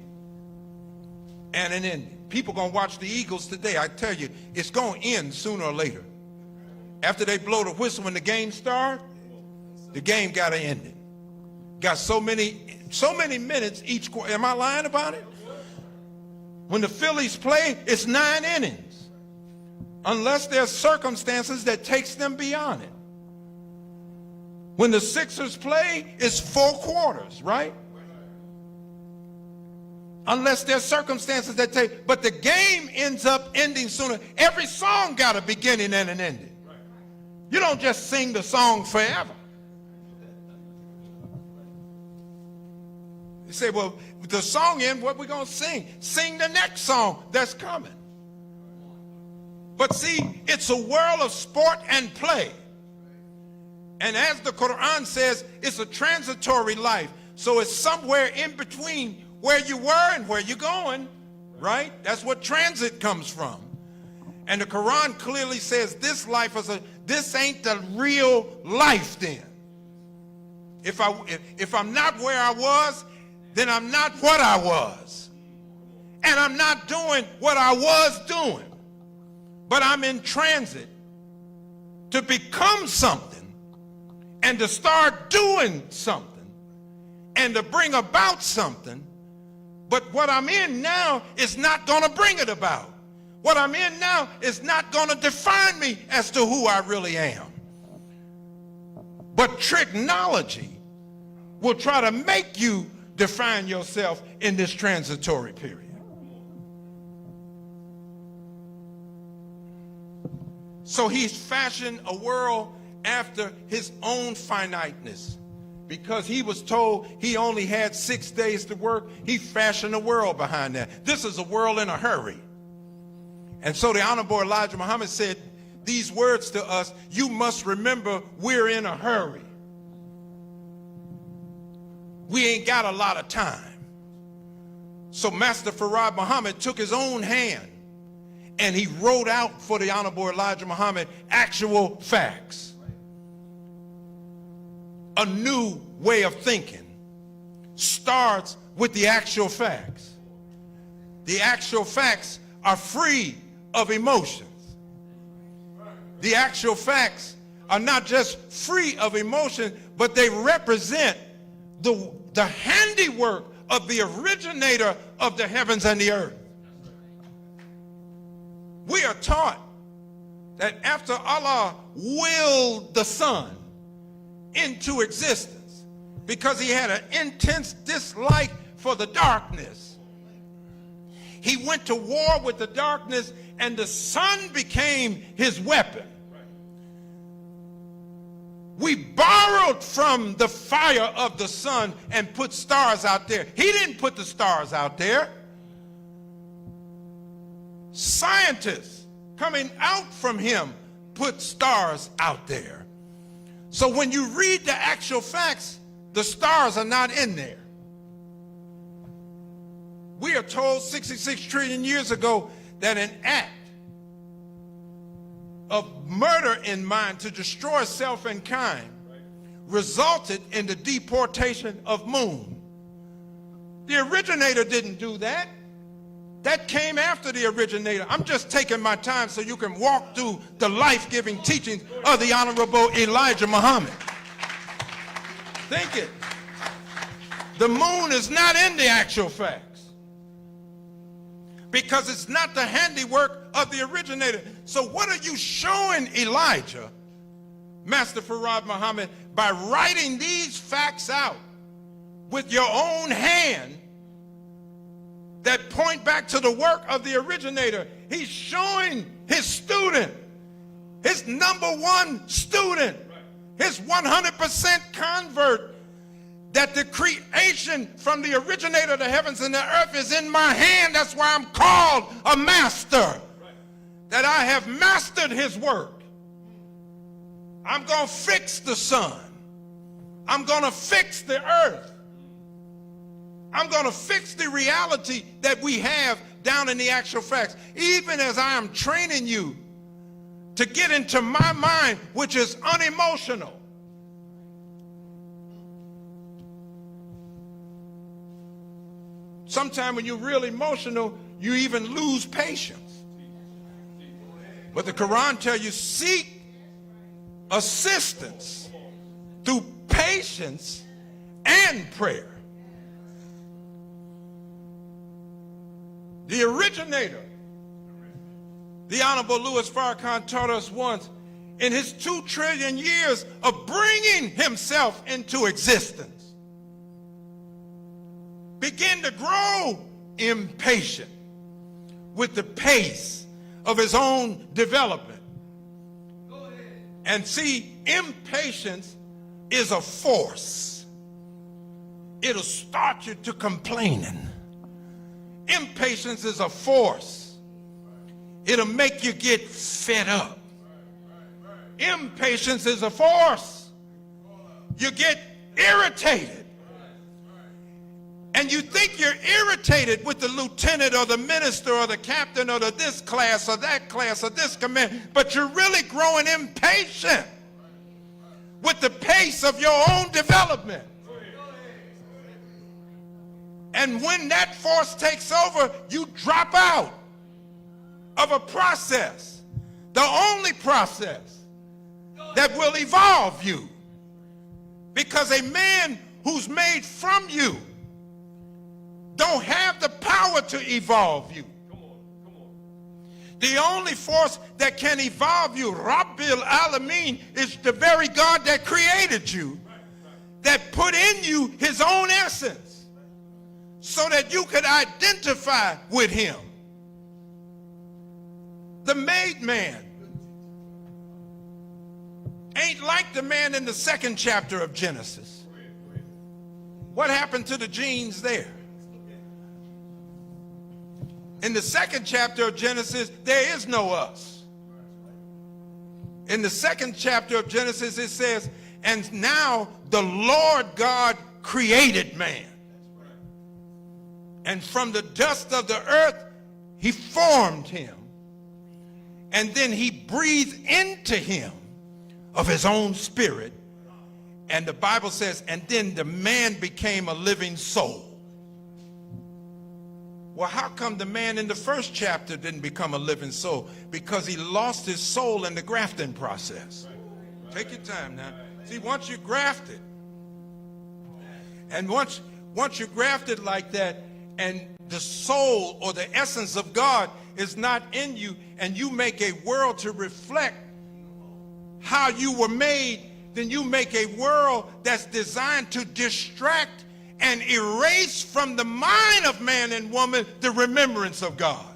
and an ending. People gonna watch the Eagles today. I tell you, it's gonna end sooner or later. After they blow the whistle when the game starts, the game got an ending. Got so many minutes each quarter. Am I lying about it? When the Phillies play, it's 9 innings. Unless there's circumstances that takes them beyond it. When the Sixers play, it's 4 quarters, right? Unless there's circumstances that take, but the game ends up ending sooner. Every song got a beginning and an ending. You don't just sing the song forever. You say, well, the song ends, what we going to sing? Sing the next song that's coming. But see, it's a world of sport and play. And as the Quran says, it's a transitory life. So it's somewhere in between where you were and where you're going, right? That's what transit comes from. And the Quran clearly says this life this ain't the real life then. If I'm not where I was, then I'm not what I was. And I'm not doing what I was doing. But I'm in transit to become something and to start doing something and to bring about something. But what I'm in now is not going to bring it about. What I'm in now is not going to define me as to who I really am. But technology will try to make you define yourself in this transitory period. So he's fashioned a world after his own finiteness. Because he was told he only had 6 days to work, he fashioned a world behind that. This is a world in a hurry. And so the Honorable Elijah Muhammad said these words to us: you must remember we're in a hurry. We ain't got a lot of time. So Master Farad Muhammad took his own hand and he wrote out for the Honorable Elijah Muhammad actual facts. A new way of thinking starts with the actual facts. The actual facts are free of emotions. The actual facts are not just free of emotion, but they represent the handiwork of the originator of the heavens and the earth. We are taught that after Allah willed the sun into existence because he had an intense dislike for the darkness, he went to war with the darkness and the sun became his weapon. We borrowed from the fire of the sun and put stars out there. He didn't put the stars out there. Scientists coming out from him put stars out there. So when you read the actual facts, the stars are not in there. We are told 66 trillion years ago that an act of murder in mind to destroy self and kind resulted in the deportation of moon. The originator didn't do that. That came after the originator. I'm just taking my time so you can walk through the life-giving teachings of the Honorable Elijah Muhammad. Think it. The moon is not in the actual facts because it's not the handiwork of the originator. So what are you showing Elijah, Master Farad Muhammad, by writing these facts out with your own hand that point back to the work of the originator? He's showing his student, his #1 student, his 100% convert, that the creation from the originator of the heavens and the earth is in my hand. That's why I'm called a master, that I have mastered his work. I'm going to fix the sun. I'm going to fix the earth. I'm going to fix the reality that we have down in the actual facts, even as I am training you to get into my mind, which is unemotional. Sometimes when you're real emotional, you even lose patience. But the Quran tells you, seek assistance through patience and prayer. The originator, the Honorable Louis Farrakhan, taught us once, in his 2 trillion years of bringing himself into existence, began to grow impatient with the pace of his own development. And see, impatience is a force. It'll start you to complaining. Impatience is a force. It'll make you get fed up. Impatience is a force. You get irritated. And you think you're irritated with the lieutenant or the minister or the captain or the this class or this command, but you're really growing impatient with the pace of your own development. And when that force takes over, you drop out of a process, the only process that will evolve you. Because a man who's made from you don't have the power to evolve you. The only force that can evolve you, Rabbil Alameen, is the very God that created you, that put in you his own essence, so that you could identify with him. The made man ain't like the man in the 2nd chapter of Genesis. What happened to the genes there? In the 2nd chapter of Genesis, there is no us. In the 2nd chapter of Genesis, it says, and now the Lord God created man. And from the dust of the earth, he formed him. And then he breathed into him of his own spirit. And the Bible says, and then the man became a living soul. Well, how come the man in the 1st chapter didn't become a living soul? Because he lost his soul in the grafting process. Take your time now. See, once you're grafted, and once you're grafted like that, and the soul or the essence of God is not in you, and you make a world to reflect how you were made, then you make a world that's designed to distract and erase from the mind of man and woman the remembrance of God.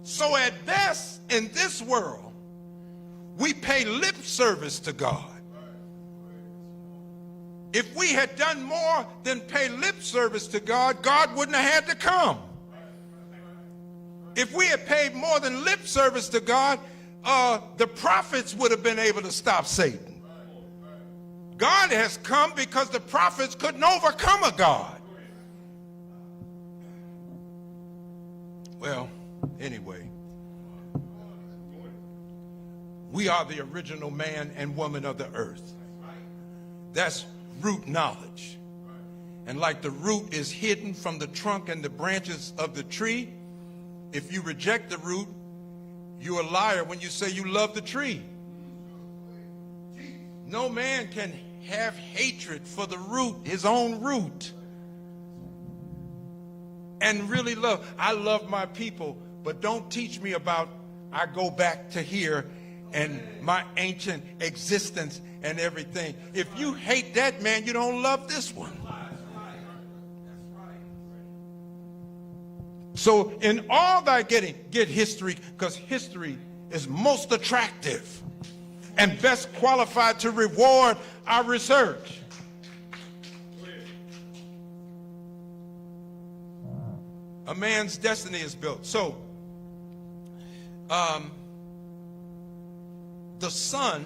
So at best, in this world, we pay lip service to God. If we had done more than pay lip service to God, God wouldn't have had to come. If we had paid more than lip service to God, the prophets would have been able to stop Satan. God has come because the prophets couldn't overcome a God. Well, anyway, we are the original man and woman of the earth. That's root knowledge. And like the root is hidden from the trunk and the branches of the tree, if you reject the root, you're a liar when you say you love the tree. No man can have hatred for the root, his own root, and really love. I love my people, but don't teach me about I go back to here and my ancient existence and everything. If you hate that man, you don't love this one. So in all thy getting, get history, because history is most attractive and best qualified to reward our research. A man's destiny is built. So, the sun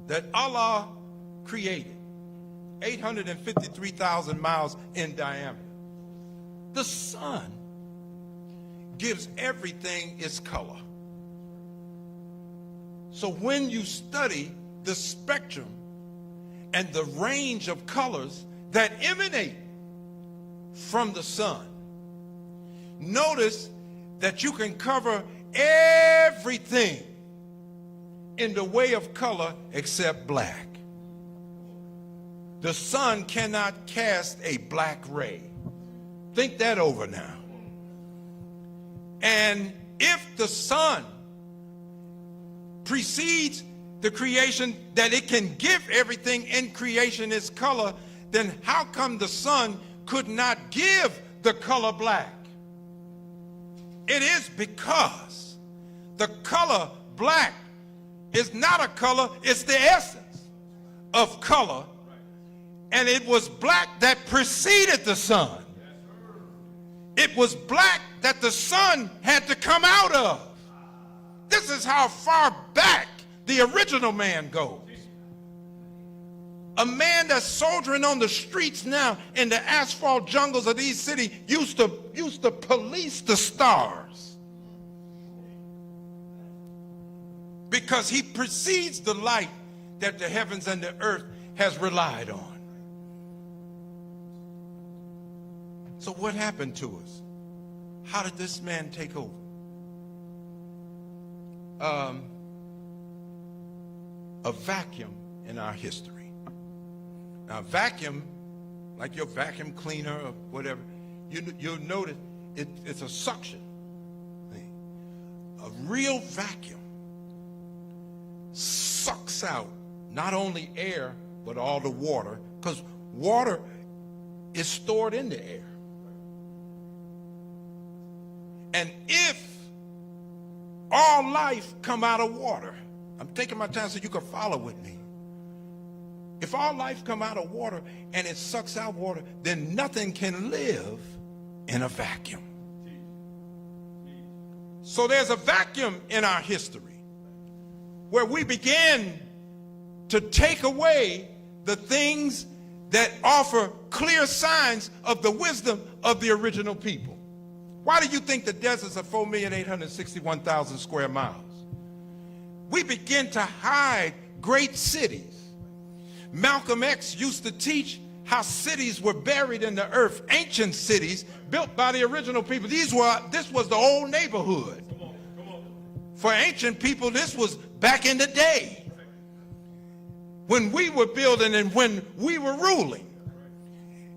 that Allah created, 853,000 miles in diameter, the sun gives everything its color. So when you study the spectrum and the range of colors that emanate from the sun, notice that you can cover everything in the way of color except black. The sun cannot cast a black ray. Think that over now. And if the sun precedes the creation, that it can give everything in creation its color, then how come the sun could not give the color black? It is because the color black is not a color, it's the essence of color. And it was black that preceded the sun. It was black that the sun had to come out of. This is how far back the original man goes. A man that's soldiering on the streets now in the asphalt jungles of these cities used to police the stars, because he precedes the light that the heavens and the earth has relied on. So what happened to us? How did this man take over? A vacuum in our history. Now, vacuum, like your vacuum cleaner or whatever, you'll notice it's a suction thing. A real vacuum sucks out not only air, but all the water, because water is stored in the air. And if all life come out of water, I'm taking my time so you can follow with me. If all life come out of water and it sucks out water, then nothing can live in a vacuum. So there's a vacuum in our history where we begin to take away the things that offer clear signs of the wisdom of the original people. Why do you think the deserts are 4,861,000 square miles? We begin to hide great cities. Malcolm X used to teach how cities were buried in the earth, ancient cities built by the original people. This was the old neighborhood. Come on. For ancient people, this was back in the day when we were building and when we were ruling.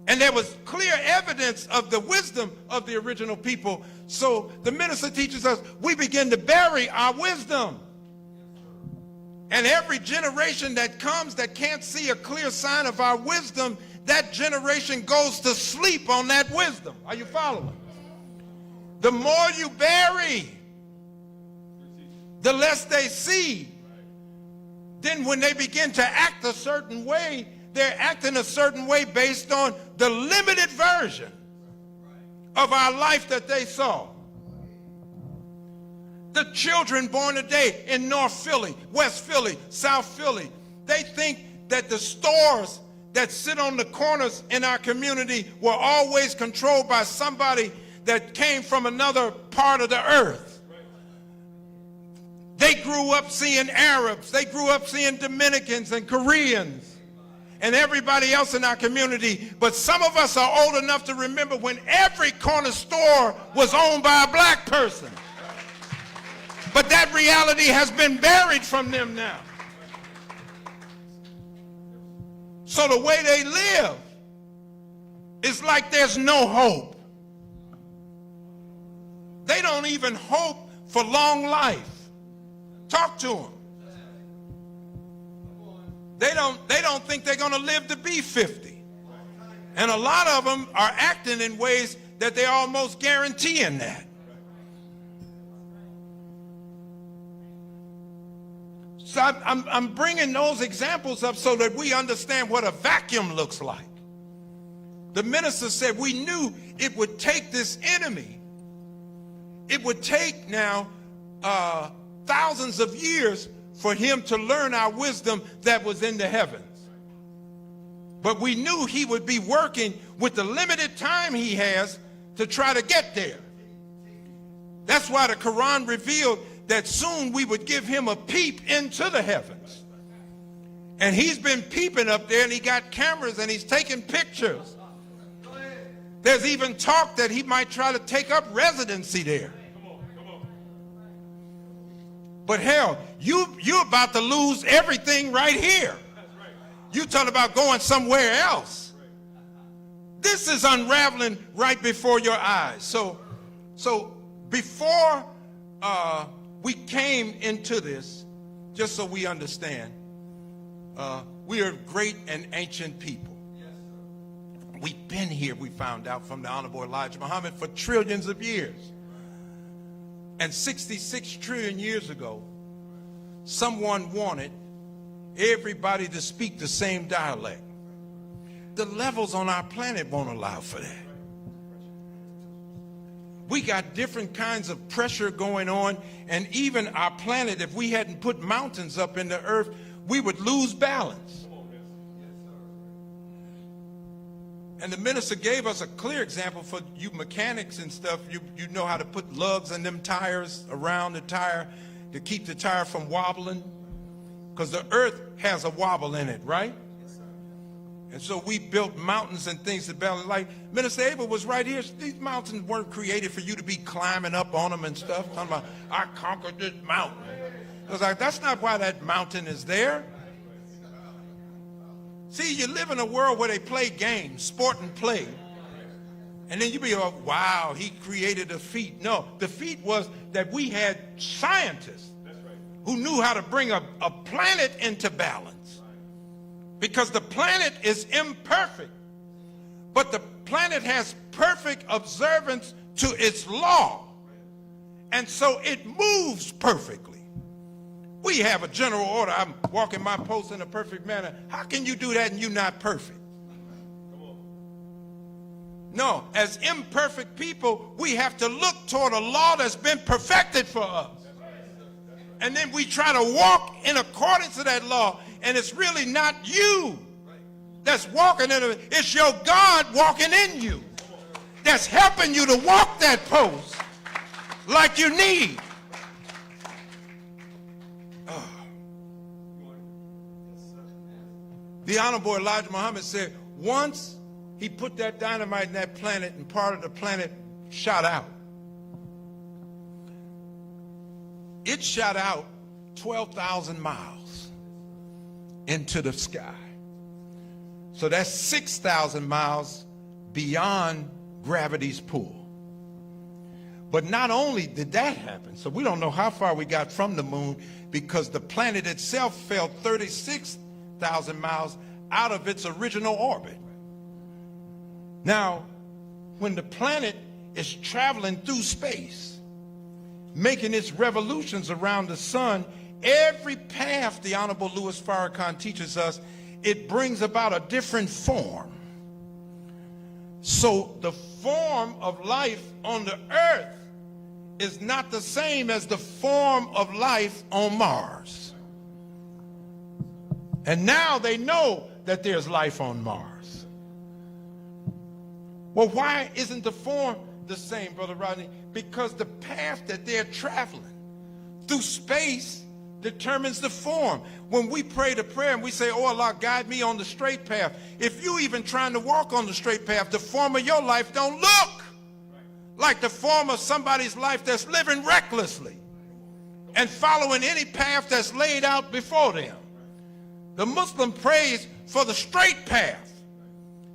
And there was clear evidence of the wisdom of the original people. So the minister teaches us we begin to bury our wisdom. And every generation that comes that can't see a clear sign of our wisdom, that generation goes to sleep on that wisdom. Are you following? The more you bury, the less they see. Then when they begin to act a certain way, they're acting a certain way based on the limited version of our life that they saw. The children born today in North Philly, West Philly, South Philly, they think that the stores that sit on the corners in our community were always controlled by somebody that came from another part of the earth. They grew up seeing Arabs, they grew up seeing Dominicans and Koreans and everybody else in our community. But some of us are old enough to remember when every corner store was owned by a black person. But that reality has been buried from them now. So the way they live is like there's no hope. They don't even hope for long life. Talk to them. They don't think they're going to live to be 50. And a lot of them are acting in ways that they're almost guaranteeing that. So I'm bringing those examples up so that we understand what a vacuum looks like. The minister said we knew it would take this enemy. It would take now thousands of years for him to learn our wisdom that was in the heavens. But we knew he would be working with the limited time he has to try to get there. That's why the Quran revealed that soon we would give him a peep into the heavens. And he's been peeping up there, and he got cameras and he's taking pictures. There's even talk that he might try to take up residency there. But hell, you're about to lose everything right here. You talk about going somewhere else. This is unraveling right before your eyes. So before we came into this, just so we understand, we are great and ancient people. We've been here, we found out from the Honorable Elijah Muhammad, for trillions of years. And 66 trillion years ago, someone wanted everybody to speak the same dialect. The levels on our planet won't allow for that. We got different kinds of pressure going on, and even our planet, if we hadn't put mountains up in the earth, we would lose balance. And the minister gave us a clear example for you mechanics and stuff. You know how to put lugs in them tires around the tire to keep the tire from wobbling, because the earth has a wobble in it, right? And so we built mountains and things to balance. Like Minister Abel was right here. These mountains weren't created for you to be climbing up on them and stuff. Talking about, I conquered this mountain. I was like, that's not why that mountain is there. See, you live in a world where they play games, sport and play. And then you be like, wow, he created a feat. No, the feat was that we had scientists who knew how to bring a planet into balance. Because the planet is imperfect, but the planet has perfect observance to its law. And so it moves perfectly. We have a general order. I'm walking my post in a perfect manner. How can you do that and you're not perfect? No, as imperfect people, we have to look toward a law that's been perfected for us. And then we try to walk in accordance to that law, and it's really not you that's walking in it. It's your God walking in you that's helping you to walk that post like you need. The Honorable Elijah Muhammad said once he put that dynamite in that planet and part of the planet shot out. It shot out 12,000 miles into the sky. So that's 6,000 miles beyond gravity's pull. But not only did that happen, so we don't know how far we got from the moon, because the planet itself fell 36,000 miles out of its original orbit. Now, when the planet is traveling through space, making its revolutions around the sun, every path, the Honorable Louis Farrakhan teaches us, it brings about a different form. So the form of life on the earth is not the same as the form of life on Mars. And now they know that there's life on Mars. Well, why isn't the form the same, Brother Rodney? Because the path that they're traveling through space determines the form. When we pray the prayer and we say, oh Allah, guide me on the straight path, if you even trying to walk on the straight path, the form of your life don't look like the form of somebody's life that's living recklessly and following any path that's laid out before them. The Muslim prays for the straight path.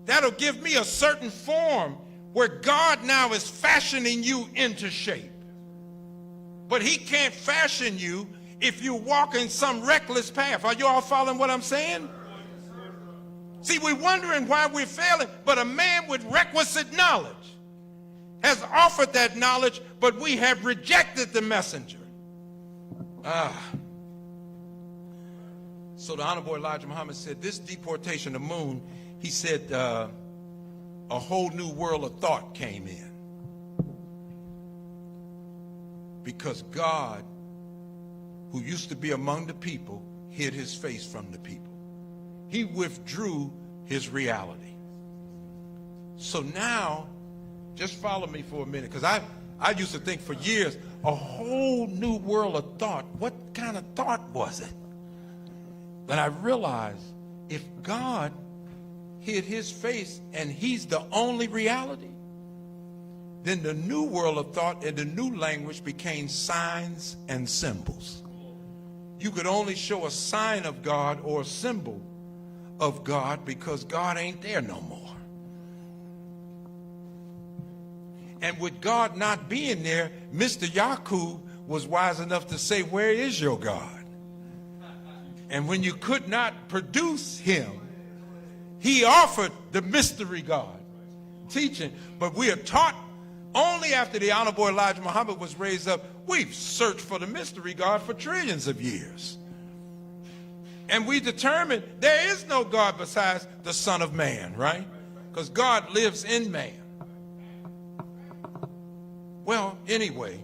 That'll give me a certain form where God now is fashioning you into shape. But he can't fashion you if you walk in some reckless path. Are you all following what I'm saying? See, we're wondering why we're failing, but a man with requisite knowledge has offered that knowledge, but we have rejected the messenger. So the Honorable Elijah Muhammad said this deportation of the moon, he said a whole new world of thought came in. Because God, who used to be among the people, hid his face from the people. He withdrew his reality. So now, just follow me for a minute, because I used to think for years, a whole new world of thought. What kind of thought was it? But I realized if God hid his face and he's the only reality, then the new world of thought and the new language became signs and symbols. You could only show a sign of God or a symbol of God because God ain't there no more. And with God not being there, Mr. Yakub was wise enough to say, where is your God? And when you could not produce him, he offered the mystery God teaching. But we are taught only after the Honorable Elijah Muhammad was raised up. We've searched for the mystery God for trillions of years. And we determined there is no God besides the Son of Man, right? Because God lives in man. Well, anyway,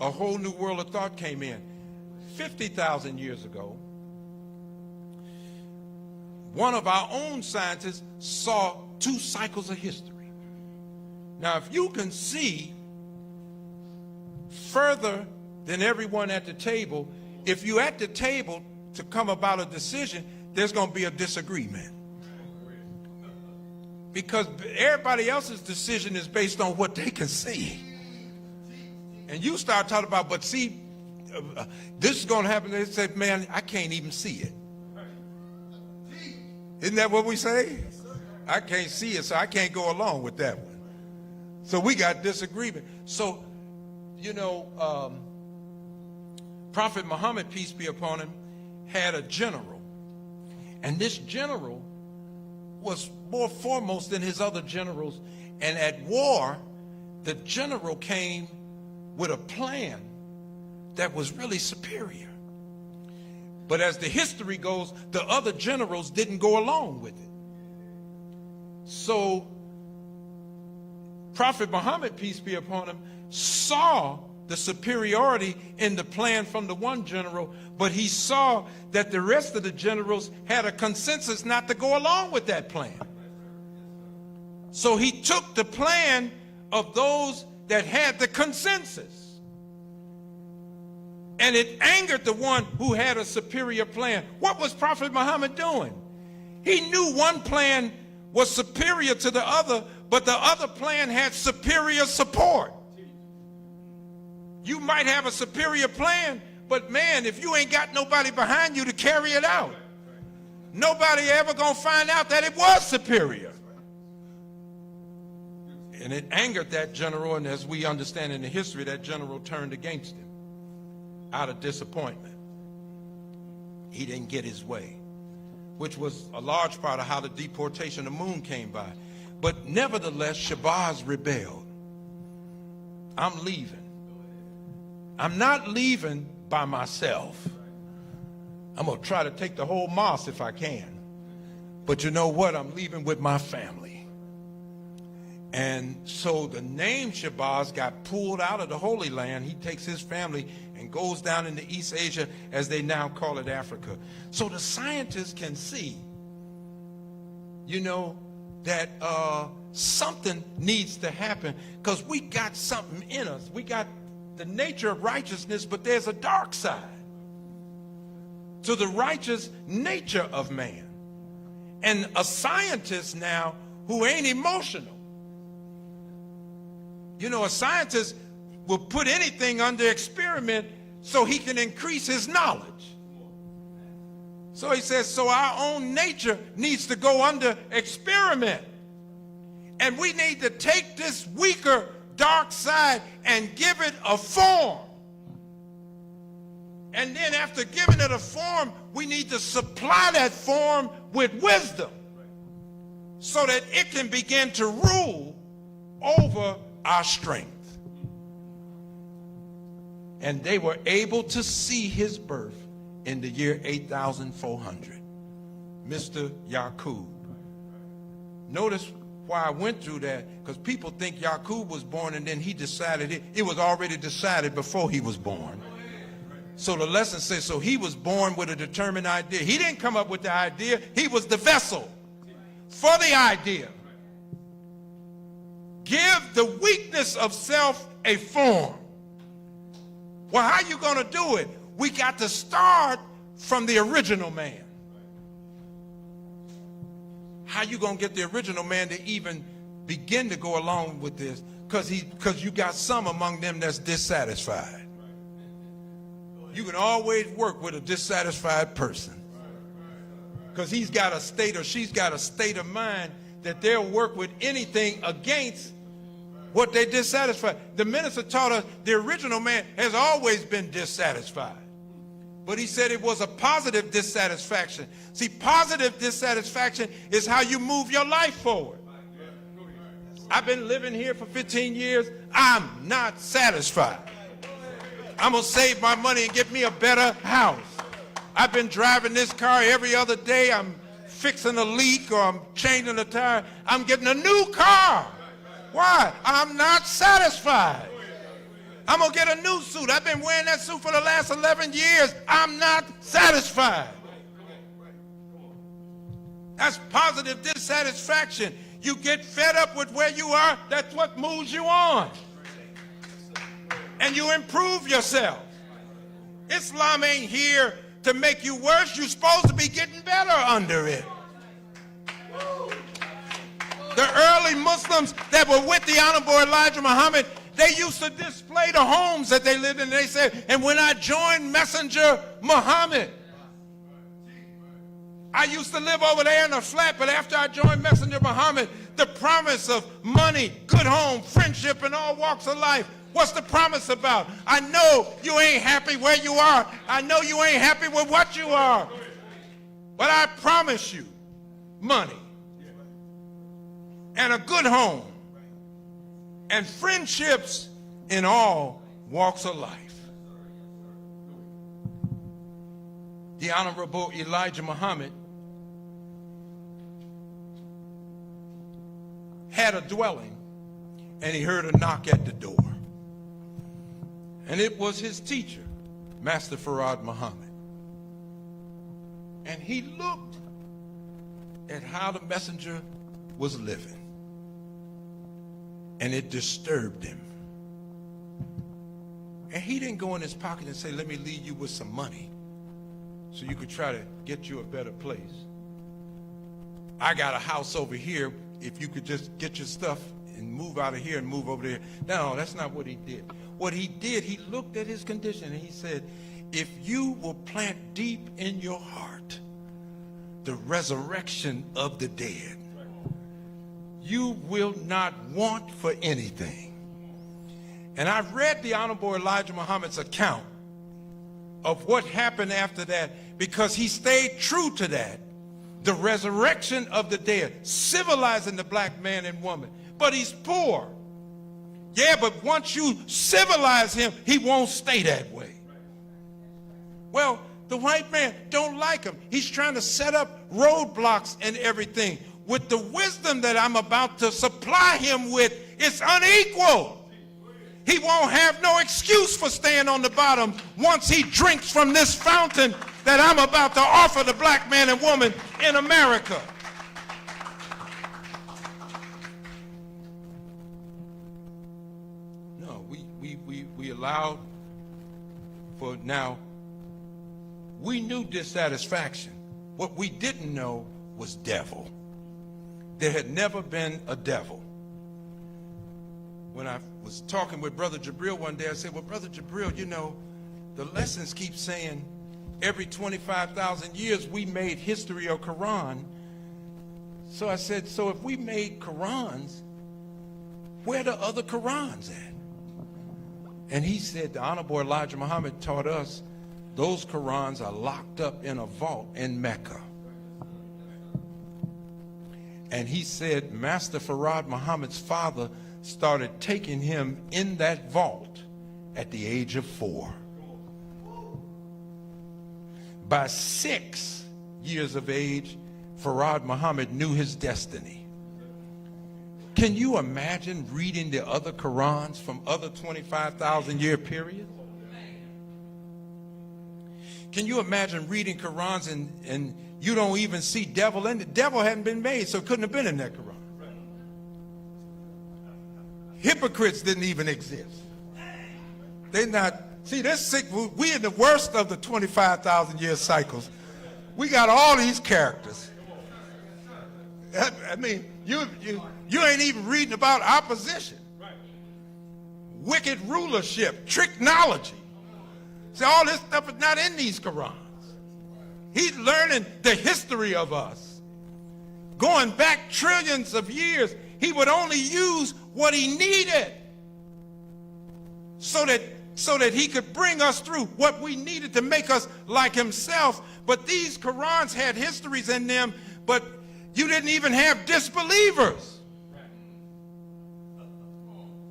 a whole new world of thought came in. 50,000 years ago, one of our own scientists saw 2 cycles of history. Now, if you can see further than everyone at the table, if you're at the table to come about a decision, there's going to be a disagreement. Because everybody else's decision is based on what they can see. And you start talking about, but see, this is going to happen. They say, man, I can't even see it. Isn't that what we say? I can't see it, so I can't go along with that one. So we got disagreement. So, you know, Prophet Muhammad, peace be upon him, had a general. And this general was more foremost than his other generals. And at war, the general came with a plan that was really superior. But as the history goes, the other generals didn't go along with it. So Prophet Muhammad, peace be upon him, saw the superiority in the plan from the one general, but he saw that the rest of the generals had a consensus not to go along with that plan. So he took the plan of those that had the consensus. And it angered the one who had a superior plan. What was Prophet Muhammad doing? He knew one plan was superior to the other, but the other plan had superior support. You might have a superior plan, but man, if you ain't got nobody behind you to carry it out, nobody ever gonna find out that it was superior. And it angered that general, and as we understand in the history, that general turned against him out of disappointment. He didn't get his way, which was a large part of how the deportation of the moon came by. But nevertheless, Shabazz rebelled. I'm leaving. I'm not leaving by myself. I'm going to try to take the whole mosque if I can. But you know what? I'm leaving with my family. And so the name Shabazz got pulled out of the Holy Land. He takes his family and goes down into East Asia, as they now call it Africa. So the scientists can see, you know, that something needs to happen, because we got something in us. We got the nature of righteousness, but there's a dark side to the righteous nature of man. And a scientist now who ain't emotional. You know, a scientist will put anything under experiment so he can increase his knowledge. So he says, so our own nature needs to go under experiment. And we need to take this weaker dark side and give it a form. And then after giving it a form, we need to supply that form with wisdom so that it can begin to rule over our strength. And they were able to see his birth in the year 8,400. Mr. Yakub. Notice why I went through that, because people think Yakub was born and then he decided it was already decided before he was born. So the lesson says, so he was born with a determined idea. He didn't come up with the idea. He was the vessel for the idea. Give the weakness of self a form. Well, how you going to do it? We got to start from the original man. How you going to get the original man to even begin to go along with this? Because you got some among them that's dissatisfied. You can always work with a dissatisfied person, because he's got a state or she's got a state of mind that they'll work with anything against what they dissatisfied. The minister taught us the original man has always been dissatisfied. But he said it was a positive dissatisfaction. See, positive dissatisfaction is how you move your life forward. I've been living here for 15 years. I'm not satisfied. I'm going to save my money and get me a better house. I've been driving this car every other day. I'm fixing a leak or I'm changing a tire. I'm getting a new car. Why? I'm not satisfied. I'm going to get a new suit. I've been wearing that suit for the last 11 years. I'm not satisfied. That's positive dissatisfaction. You get fed up with where you are. That's what moves you on. And you improve yourself. Islam ain't here to make you worse. You're supposed to be getting better under it. The early Muslims that were with the Honorable Elijah Muhammad, they used to display the homes that they lived in. They said, and when I joined Messenger Muhammad, I used to live over there in a flat, but after I joined Messenger Muhammad, the promise of money, good home, friendship, and all walks of life. What's the promise about? I know you ain't happy where you are. I know you ain't happy with what you are. But I promise you money and a good home and friendships in all walks of life. The Honorable Elijah Muhammad had a dwelling, and he heard a knock at the door. And it was his teacher, Master Farad Muhammad. And he looked at how the messenger was living, and it disturbed him. And he didn't go in his pocket and say, let me leave you with some money so you could try to get you a better place. I got a house over here. If you could just get your stuff and move out of here and move over there. No, that's not what he did. What he did, he looked at his condition and he said, if you will plant deep in your heart the resurrection of the dead, you will not want for anything. And I've read the Honorable Elijah Muhammad's account of what happened after that, because he stayed true to that. The resurrection of the dead, civilizing the black man and woman. But he's poor. Yeah, but once you civilize him, he won't stay that way. Well, the white man don't like him. He's trying to set up roadblocks and everything. With the wisdom that I'm about to supply him with, it's unequal. He won't have no excuse for staying on the bottom once he drinks from this fountain that I'm about to offer the black man and woman in America. No, we allowed for now. We knew dissatisfaction. What we didn't know was devil. There had never been a devil. When I was talking with Brother Jabril one day, I said, well, Brother Jabril, you know, the lessons keep saying every 25,000 years we made history or Quran. So I said, so if we made Qurans, where the other Qurans at? And he said, the Honorable Elijah Muhammad taught us those Qurans are locked up in a vault in Mecca. And he said Master Farad Muhammad's father started taking him in that vault at the age of 4. By 6 years of age, Farad Muhammad knew his destiny. Can you imagine reading the other Qurans from other 25,000 year periods? Can you imagine reading Qurans and you don't even see devil in it? Devil hadn't been made, so it couldn't have been in that Quran. Hypocrites didn't even exist. They're not, see, this sick, we in the worst of the 25,000 year cycles. We got all these characters. I mean, you ain't even reading about opposition. Wicked rulership, technology. See, all this stuff is not in these Qurans. He's learning the history of us. Going back trillions of years, he would only use what he needed so that he could bring us through what we needed to make us like himself. But these Qurans had histories in them, but you didn't even have disbelievers.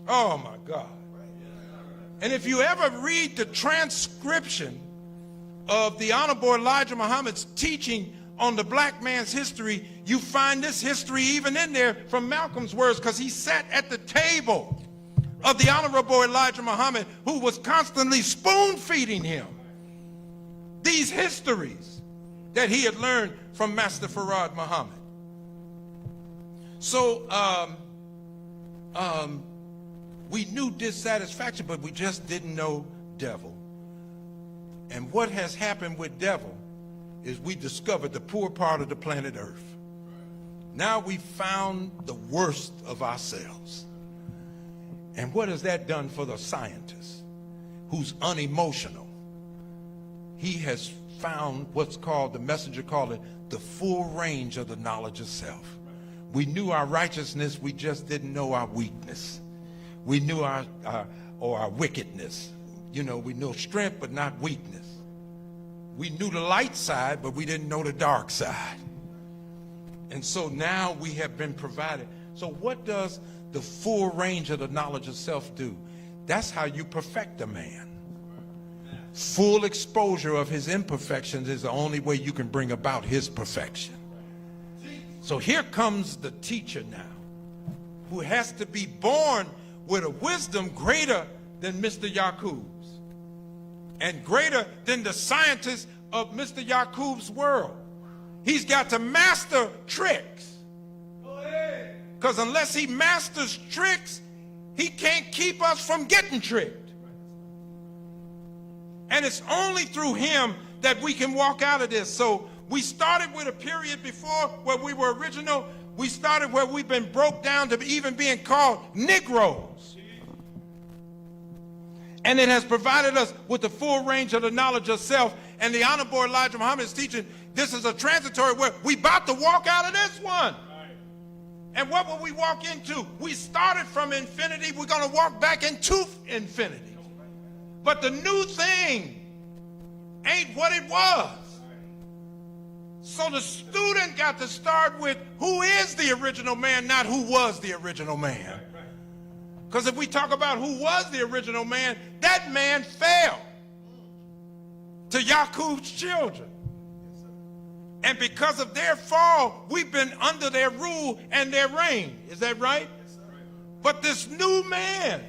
Oh my God. And if you ever read the transcription of the Honorable Elijah Muhammad's teaching on the black man's history, you find this history even in there from Malcolm's words, because he sat at the table of the Honorable Elijah Muhammad, who was constantly spoon-feeding him these histories that he had learned from Master Farad Muhammad. So we knew dissatisfaction, but we just didn't know devil. And what has happened with devil is we discovered the poor part of the planet Earth. Now we found the worst of ourselves. And what has that done for the scientist who's unemotional? He has found what's called, the messenger called it, the full range of the knowledge of self. We knew our righteousness, we just didn't know our weakness. We knew our wickedness. You know, we knew strength, but not weakness. We knew the light side, but we didn't know the dark side. And so now we have been provided. So what does the full range of the knowledge of self do? That's how you perfect a man. Full exposure of his imperfections is the only way you can bring about his perfection. So here comes the teacher now, who has to be born with a wisdom greater than Mr. Yakub's and greater than the scientists of Mr. Yakub's world. He's got to master tricks, because unless he masters tricks, he can't keep us from getting tricked. And it's only through him that we can walk out of this. So we started with a period before where we were original. We started where we've been broke down to even being called Negroes. And it has provided us with the full range of the knowledge of self. And the Honorable Elijah Muhammad is teaching this is a transitory where we about to walk out of this one. And what will we walk into? We started from infinity. We're going to walk back into infinity. But the new thing ain't what it was. So the student got to start with who is the original man, not who was the original man. Because if we talk about who was the original man, that man fell to Yakub's children. And because of their fall, we've been under their rule and their reign. Is that right? But this new man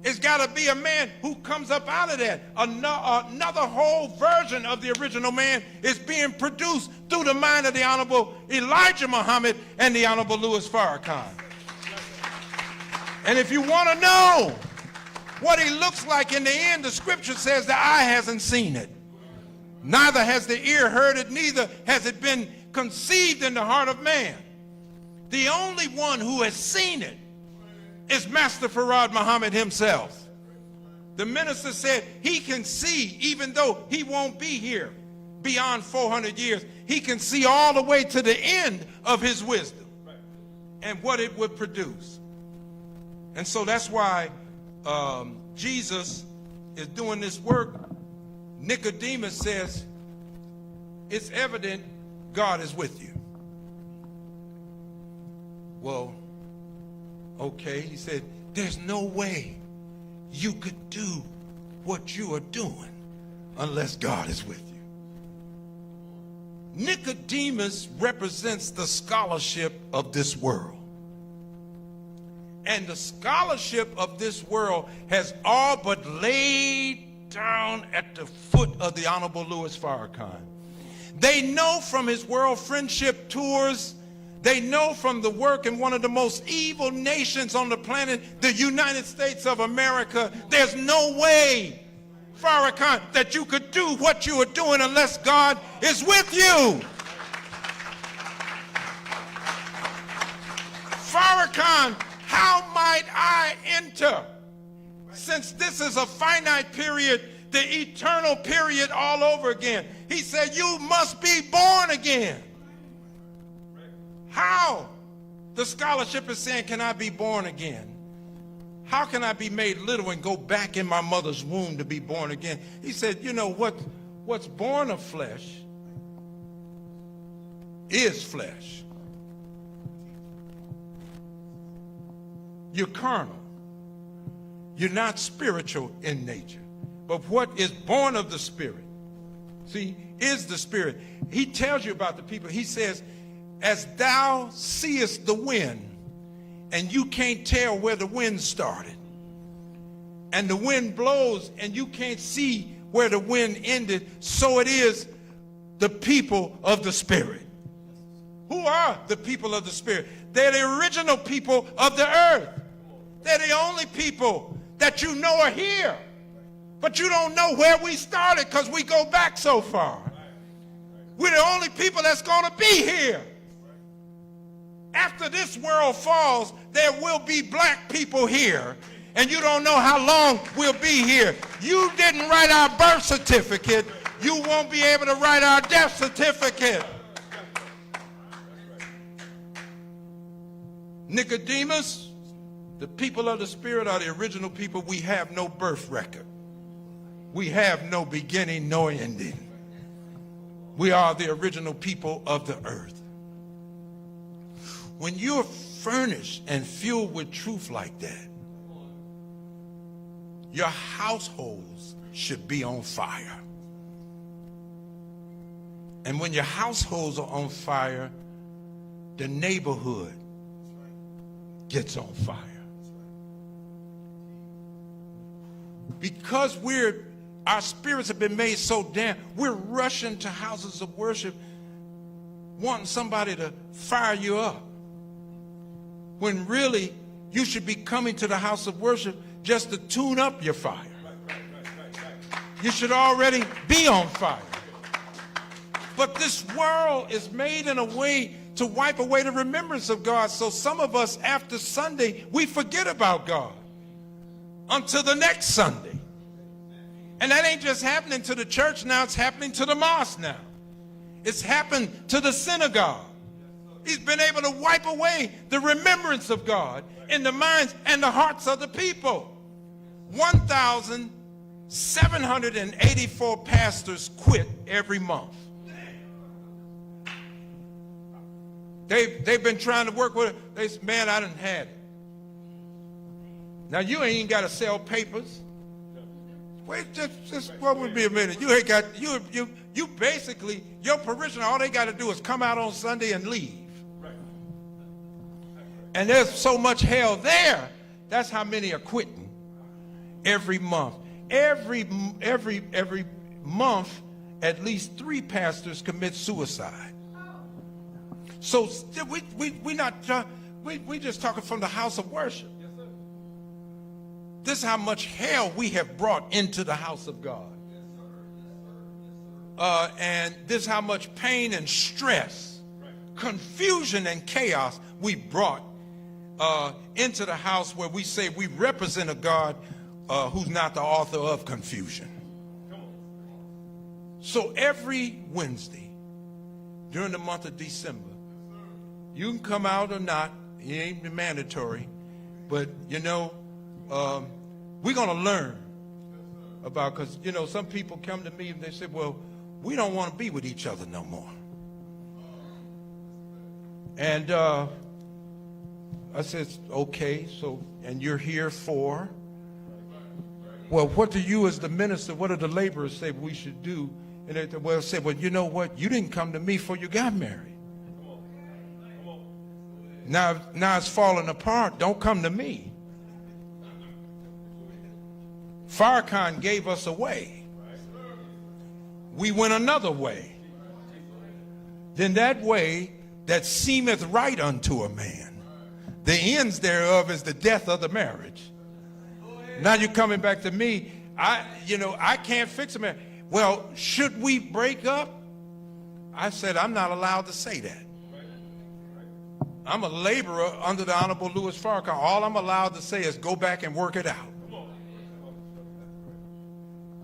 has got to be a man who comes up out of that. Another whole version of the original man is being produced through the mind of the Honorable Elijah Muhammad and the Honorable Louis Farrakhan. And if you want to know what he looks like in the end, the scripture says the eye hasn't seen it. Neither has the ear heard it, neither has it been conceived in the heart of man. The only one who has seen it is Master Farad Muhammad himself. The minister said he can see, even though he won't be here beyond 400 years, he can see all the way to the end of his wisdom and what it would produce. And so that's why Jesus is doing this work. Nicodemus says, it's evident God is with you. Well, okay, he said, there's no way you could do what you are doing unless God is with you. Nicodemus represents the scholarship of this world. And the scholarship of this world has all but laid down at the foot of the Honorable Louis Farrakhan. They know from his world friendship tours, they know from the work in one of the most evil nations on the planet, the United States of America, there's no way, Farrakhan, that you could do what you are doing unless God is with you. Farrakhan, how might I enter? Since this is a finite period, the eternal period all over again. He said, you must be born again. How? The scholarship is saying, can I be born again? How can I be made little and go back in my mother's womb to be born again? He said, you know, what's born of flesh is flesh. You're carnal. You're not spiritual in nature. But what is born of the Spirit, see, is the Spirit. He tells you about the people. He says, as thou seest the wind, and you can't tell where the wind started, and the wind blows and you can't see where the wind ended, so it is the people of the Spirit. Who are the people of the Spirit? They're the original people of the earth. They're the only people that you know are here. But you don't know where we started because we go back so far. We're the only people that's going to be here. After this world falls, there will be black people here. And you don't know how long we'll be here. You didn't write our birth certificate. You won't be able to write our death certificate. Nicodemus, the people of the Spirit are the original people. We have no birth record. We have no beginning, no ending. We are the original people of the earth. When you're furnished and filled with truth like that, your households should be on fire. And when your households are on fire, the neighborhood gets on fire. Because our spirits have been made so damp, we're rushing to houses of worship wanting somebody to fire you up. When really you should be coming to the house of worship just to tune up your fire. You should already be on fire. But this world is made in a way to wipe away the remembrance of God. So some of us after Sunday, we forget about God until the next Sunday. And that ain't just happening to the church now, it's happening to the mosque now. It's happened to the synagogue. He's been able to wipe away the remembrance of God in the minds and the hearts of the people. 1,784 pastors quit every month. They've been trying to work with it. They said, man, I done had it. Now you ain't even got to sell papers. Wait, just what would be a minute? You ain't got you basically, your parishioner, all they got to do is come out on Sunday and leave. And there's so much hell there. That's how many are quitting every month. Every month, at least 3 pastors commit suicide. So we just talking from the house of worship. This is how much hell we have brought into the house of God. And this is how much pain and stress, confusion and chaos we brought into the house where we say we represent a God who's not the author of confusion. So every Wednesday during the month of December, you can come out or not, it ain't mandatory, but you know, we're going to learn about, because you know, some people come to me and they say, well, we don't want to be with each other no more. And I said, okay, so, and you're here for? Well, what do you as the minister, what do the laborers say we should do? And they said, well, you know what? You didn't come to me before you got married. Now it's falling apart. Don't come to me. Farrakhan gave us a way. We went another way. Then that way that seemeth right unto a man, the ends thereof is the death of the marriage. Now you're coming back to me. I can't fix a marriage. Well, should we break up? I said, I'm not allowed to say that. I'm a laborer under the Honorable Louis Farrakhan. All I'm allowed to say is go back and work it out.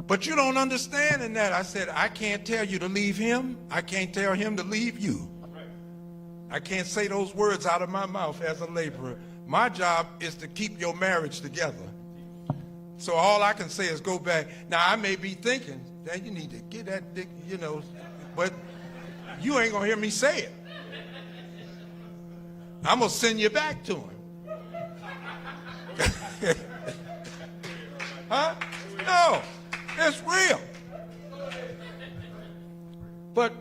But you don't understand in that. I said, I can't tell you to leave him. I can't tell him to leave you. I can't say those words out of my mouth as a laborer. My job is to keep your marriage together. So all I can say is go back. Now, I may be thinking, that you need to get that dick, you know, but you ain't going to hear me say it. I'm going to send you back to him. Huh? No, it's real. But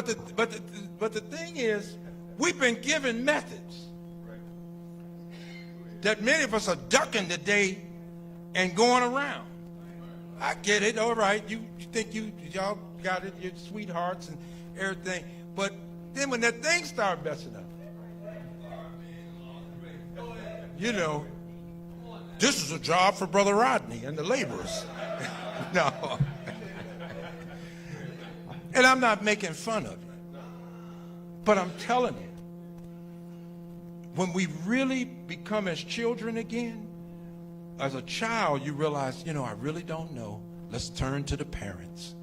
the thing is, we've been given methods that many of us are ducking today and going around. I get it, all right. You think y'all got it, your sweethearts and everything. But then when that thing started messing up, you know, this is a job for Brother Rodney and the laborers. No. And I'm not making fun of you. But I'm telling you, when we really become as children again, as a child, you realize, you know, I really don't know. Let's turn to the parents.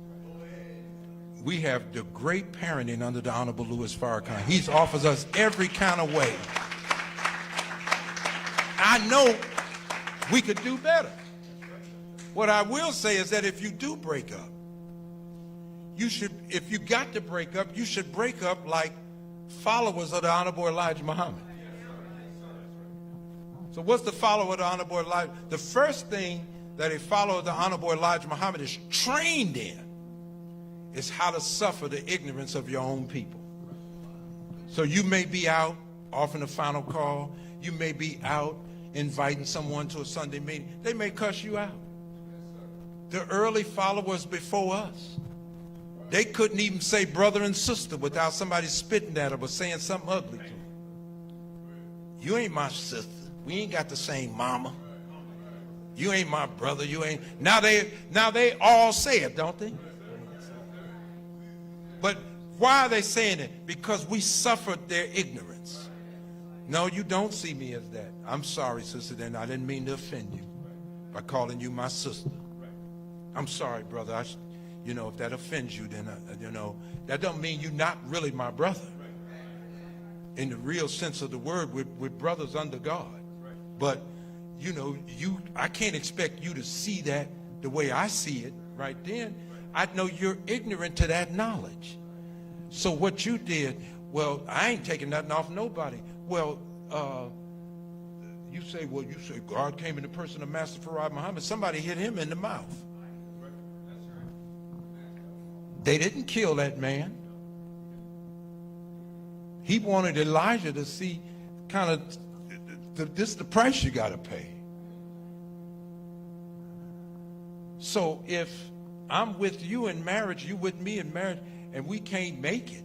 We have the great parenting under the Honorable Louis Farrakhan. He's offers us every kind of way. I know we could do better. What I will say is that if you do break up, you should, if you got to break up, you should break up like followers of the Honorable Elijah Muhammad. So what's the follower of the Honorable Elijah? The first thing that a follower of the Honorable Elijah Muhammad is trained in is how to suffer the ignorance of your own people. So you may be out offering a final call. You may be out inviting someone to a Sunday meeting. They may cuss you out. The early followers before us, they couldn't even say brother and sister without somebody spitting at them or saying something ugly to them. You ain't my sister. We ain't got the same mama. You ain't my brother. You ain't. Now they all say it, don't they? But why are they saying it? Because we suffered their ignorance. No, you don't see me as that. I'm sorry, sister, then I didn't mean to offend you by calling you my sister. I'm sorry, brother. You know, if that offends you, then, you know, that don't mean you're not really my brother. In the real sense of the word, we're brothers under God. But, you know, I can't expect you to see that the way I see it right then. I know you're ignorant to that knowledge. So what you did, well, I ain't taking nothing off nobody. Well, you say God came in the person of Master Farad Muhammad. Somebody hit him in the mouth. They didn't kill that man. He wanted Elijah to see kind of this is the price you got to pay. So if I'm with you in marriage, you with me in marriage, and we can't make it,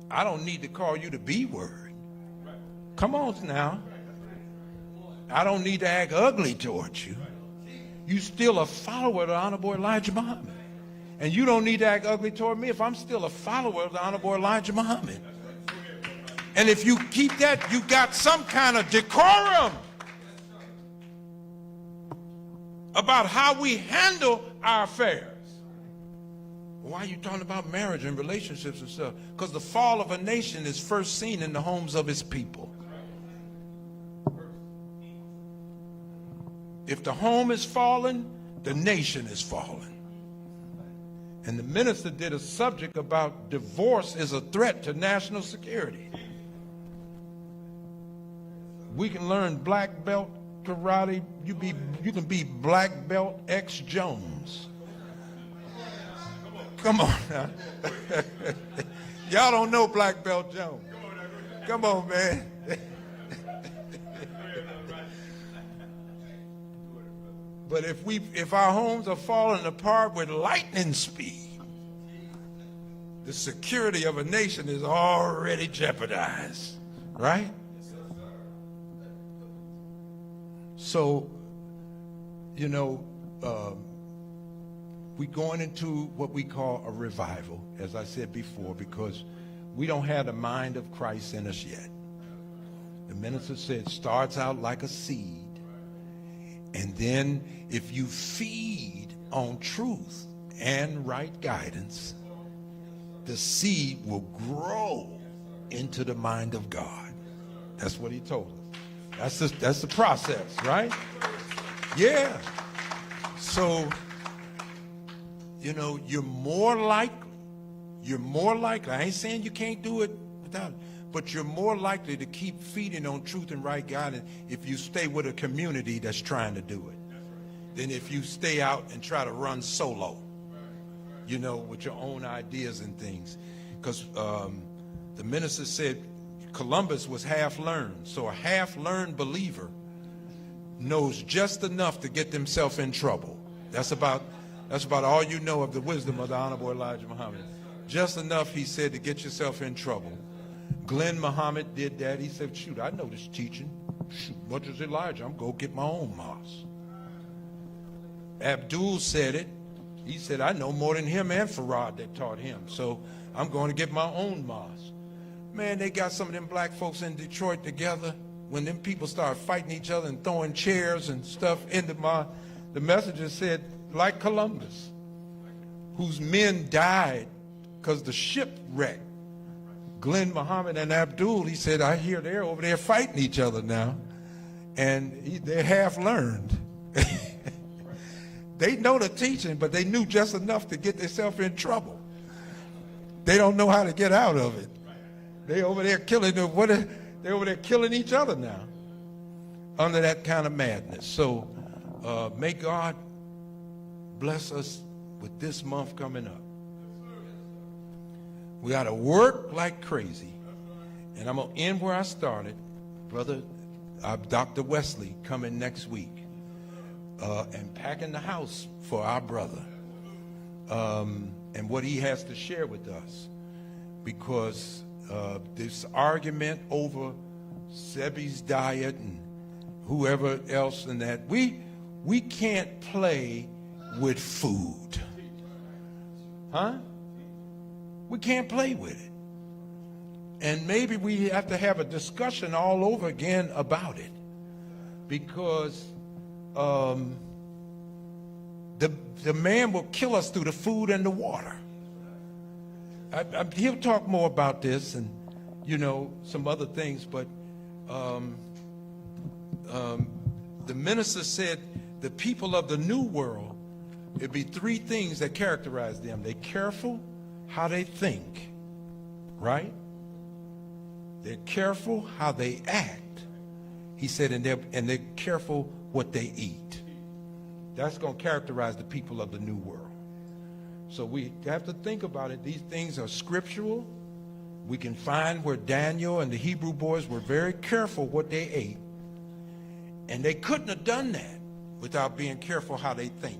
I don't need to call you the B word. Come on now. I don't need to act ugly towards you. You still a follower of the Honorable Elijah Muhammad. And you don't need to act ugly toward me if I'm still a follower of the Honorable Elijah Muhammad. And if you keep that, you got some kind of decorum about how we handle our affairs. Why are you talking about marriage and relationships and stuff? Because the fall of a nation is first seen in the homes of its people. If the home is fallen, the nation is fallen. And the minister did a subject about divorce is a threat to national security. We can learn black belt karate. You can be black belt X Jones. Come on now. Y'all don't know black belt Jones. Come on, man. But if our homes are falling apart with lightning speed, the security of a nation is already jeopardized, right? So, you know, we're going into what we call a revival, as I said before, because we don't have the mind of Christ in us yet. The minister said it starts out like a seed. And then if you feed on truth and right guidance, the seed will grow into the mind of God. That's what he told us. That's the process, right? Yeah. So, you're more likely, I ain't saying you can't do it without it, but you're more likely to keep feeding on truth and right guidance if you stay with a community that's trying to do it than if you stay out and try to run solo, with your own ideas and things. Because the minister said Columbus was half-learned. So a half-learned believer knows just enough to get themselves in trouble. That's about all you know of the wisdom of the Honorable Elijah Muhammad. Just enough, he said, to get yourself in trouble. Glenn Muhammad did that. He said, shoot, I know this teaching. Shoot, what is Elijah? I'm going to get my own mosque. Abdul said it. He said, I know more than him and Farad that taught him. So I'm going to get my own mosque. Man, they got some of them black folks in Detroit together. When them people started fighting each other and throwing chairs and stuff into mosque, the messenger said, like Columbus, whose men died because the ship wrecked. Glenn Muhammad and Abdul, he said, I hear they're over there fighting each other now. And they're half learned. They know the teaching, but they knew just enough to get themselves in trouble. They don't know how to get out of it. They over there killing they're over there killing each other now under that kind of madness. So may God bless us with this month coming up. We got to work like crazy. And I'm going to end where I started. Brother, Dr. Wesley coming next week and packing the house for our brother and what he has to share with us. Because this argument over Sebi's diet and whoever else and that, we can't play with food. Huh? We can't play with it. And maybe we have to have a discussion all over again about it. Because the man will kill us through the food and the water. He'll talk more about this and, some other things. But the minister said the people of the new world, it'd be three things that characterize them. They're careful how they think, right? They're careful how they act. He said, and they're careful what they eat. That's going to characterize the people of the new world. So we have to think about it. These things are scriptural. We can find where Daniel and the Hebrew boys were very careful what they ate. And they couldn't have done that without being careful how they think.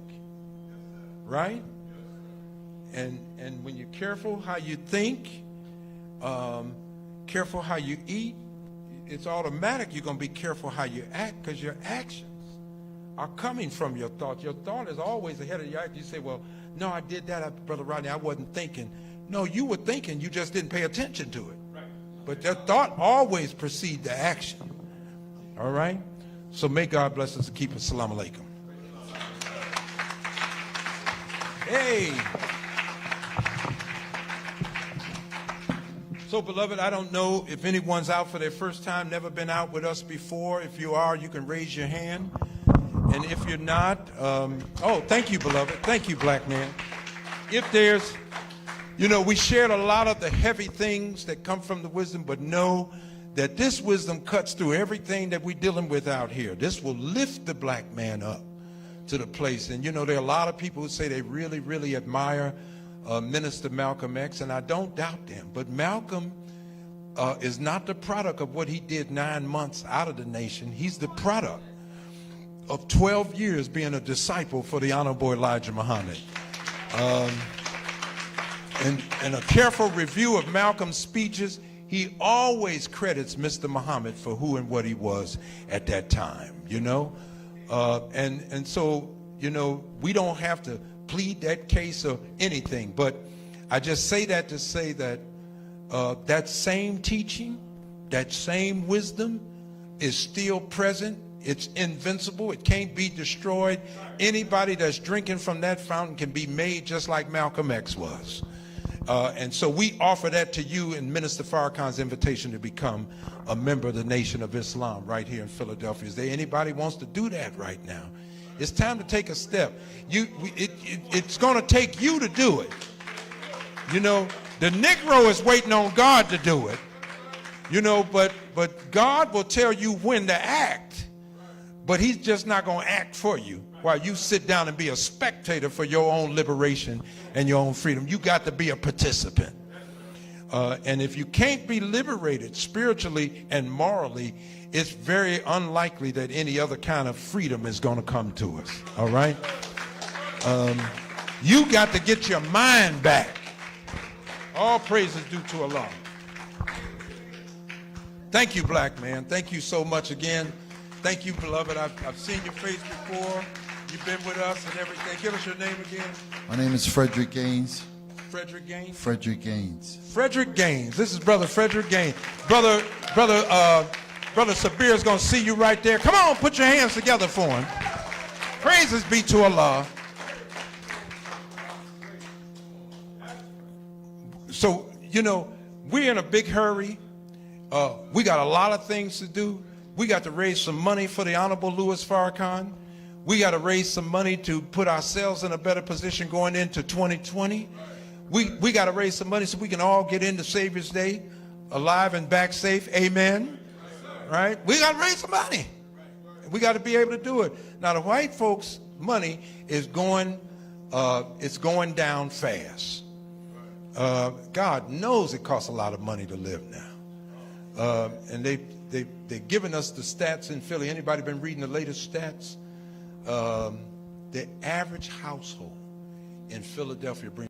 Right? And when you're careful how you think, careful how you eat, it's automatic you're going to be careful how you act, because your actions are coming from your thoughts. Your thought is always ahead of your act. You say, well, no, I did that, Brother Rodney, I wasn't thinking. No, you were thinking, you just didn't pay attention to it. Right. But your thought always precedes the action. All right? So may God bless us and keep us. Assalamu alaikum. Hey. So, beloved, I don't know if anyone's out for their first time, never been out with us before. If you are, you can raise your hand. And if you're not, oh, thank you, beloved. Thank you, black man. If there's, we shared a lot of the heavy things that come from the wisdom, but know that this wisdom cuts through everything that we're dealing with out here. This will lift the black man up to the place. And, there are a lot of people who say they really, really admire Minister Malcolm X, and I don't doubt them. But Malcolm is not the product of what he did 9 months out of the nation. He's the product of 12 years being a disciple for the Honorable Elijah Muhammad. And a careful review of Malcolm's speeches, he always credits Mr. Muhammad for who and what he was at that time, and so, we don't have to plead that case or anything, but I just say that to say that that same teaching, that same wisdom is still present. It's invincible. It can't be destroyed. Anybody that's drinking from that fountain can be made just like Malcolm X was. And so we offer that to you in Minister Farrakhan's invitation to become a member of the Nation of Islam right here in Philadelphia. Is there anybody who wants to do that right now? It's time to take a step. It's going to take you to do it. You know, the Negro is waiting on God to do it. You know, but God will tell you when to act, but he's just not going to act for you while you sit down and be a spectator for your own liberation and your own freedom. You got to be a participant. And if you can't be liberated spiritually and morally, it's very unlikely that any other kind of freedom is going to come to us. All right? You got to get your mind back. All praise is due to Allah. Thank you, black man. Thank you so much again. Thank you, beloved. I've seen your face before. You've been with us and everything. Give us your name again. My name is Frederick Gaines. Frederick Gaines? Frederick Gaines. Frederick Gaines. This is Brother Frederick Gaines. Brother Sabir is going to see you right there. Come on, put your hands together for him. Praises be to Allah. So, you know, we're in a big hurry. We got a lot of things to do. We got to raise some money for the Honorable Louis Farrakhan. We got to raise some money to put ourselves in a better position going into 2020. We got to raise some money so we can all get into Savior's Day alive and back safe. Amen. Right? We got to raise some money. We got to be able to do it. Now, the white folks' money is going, it's going down fast. God knows it costs a lot of money to live now. And they're giving us the stats in Philly. Anybody been reading the latest stats? The average household in Philadelphia brings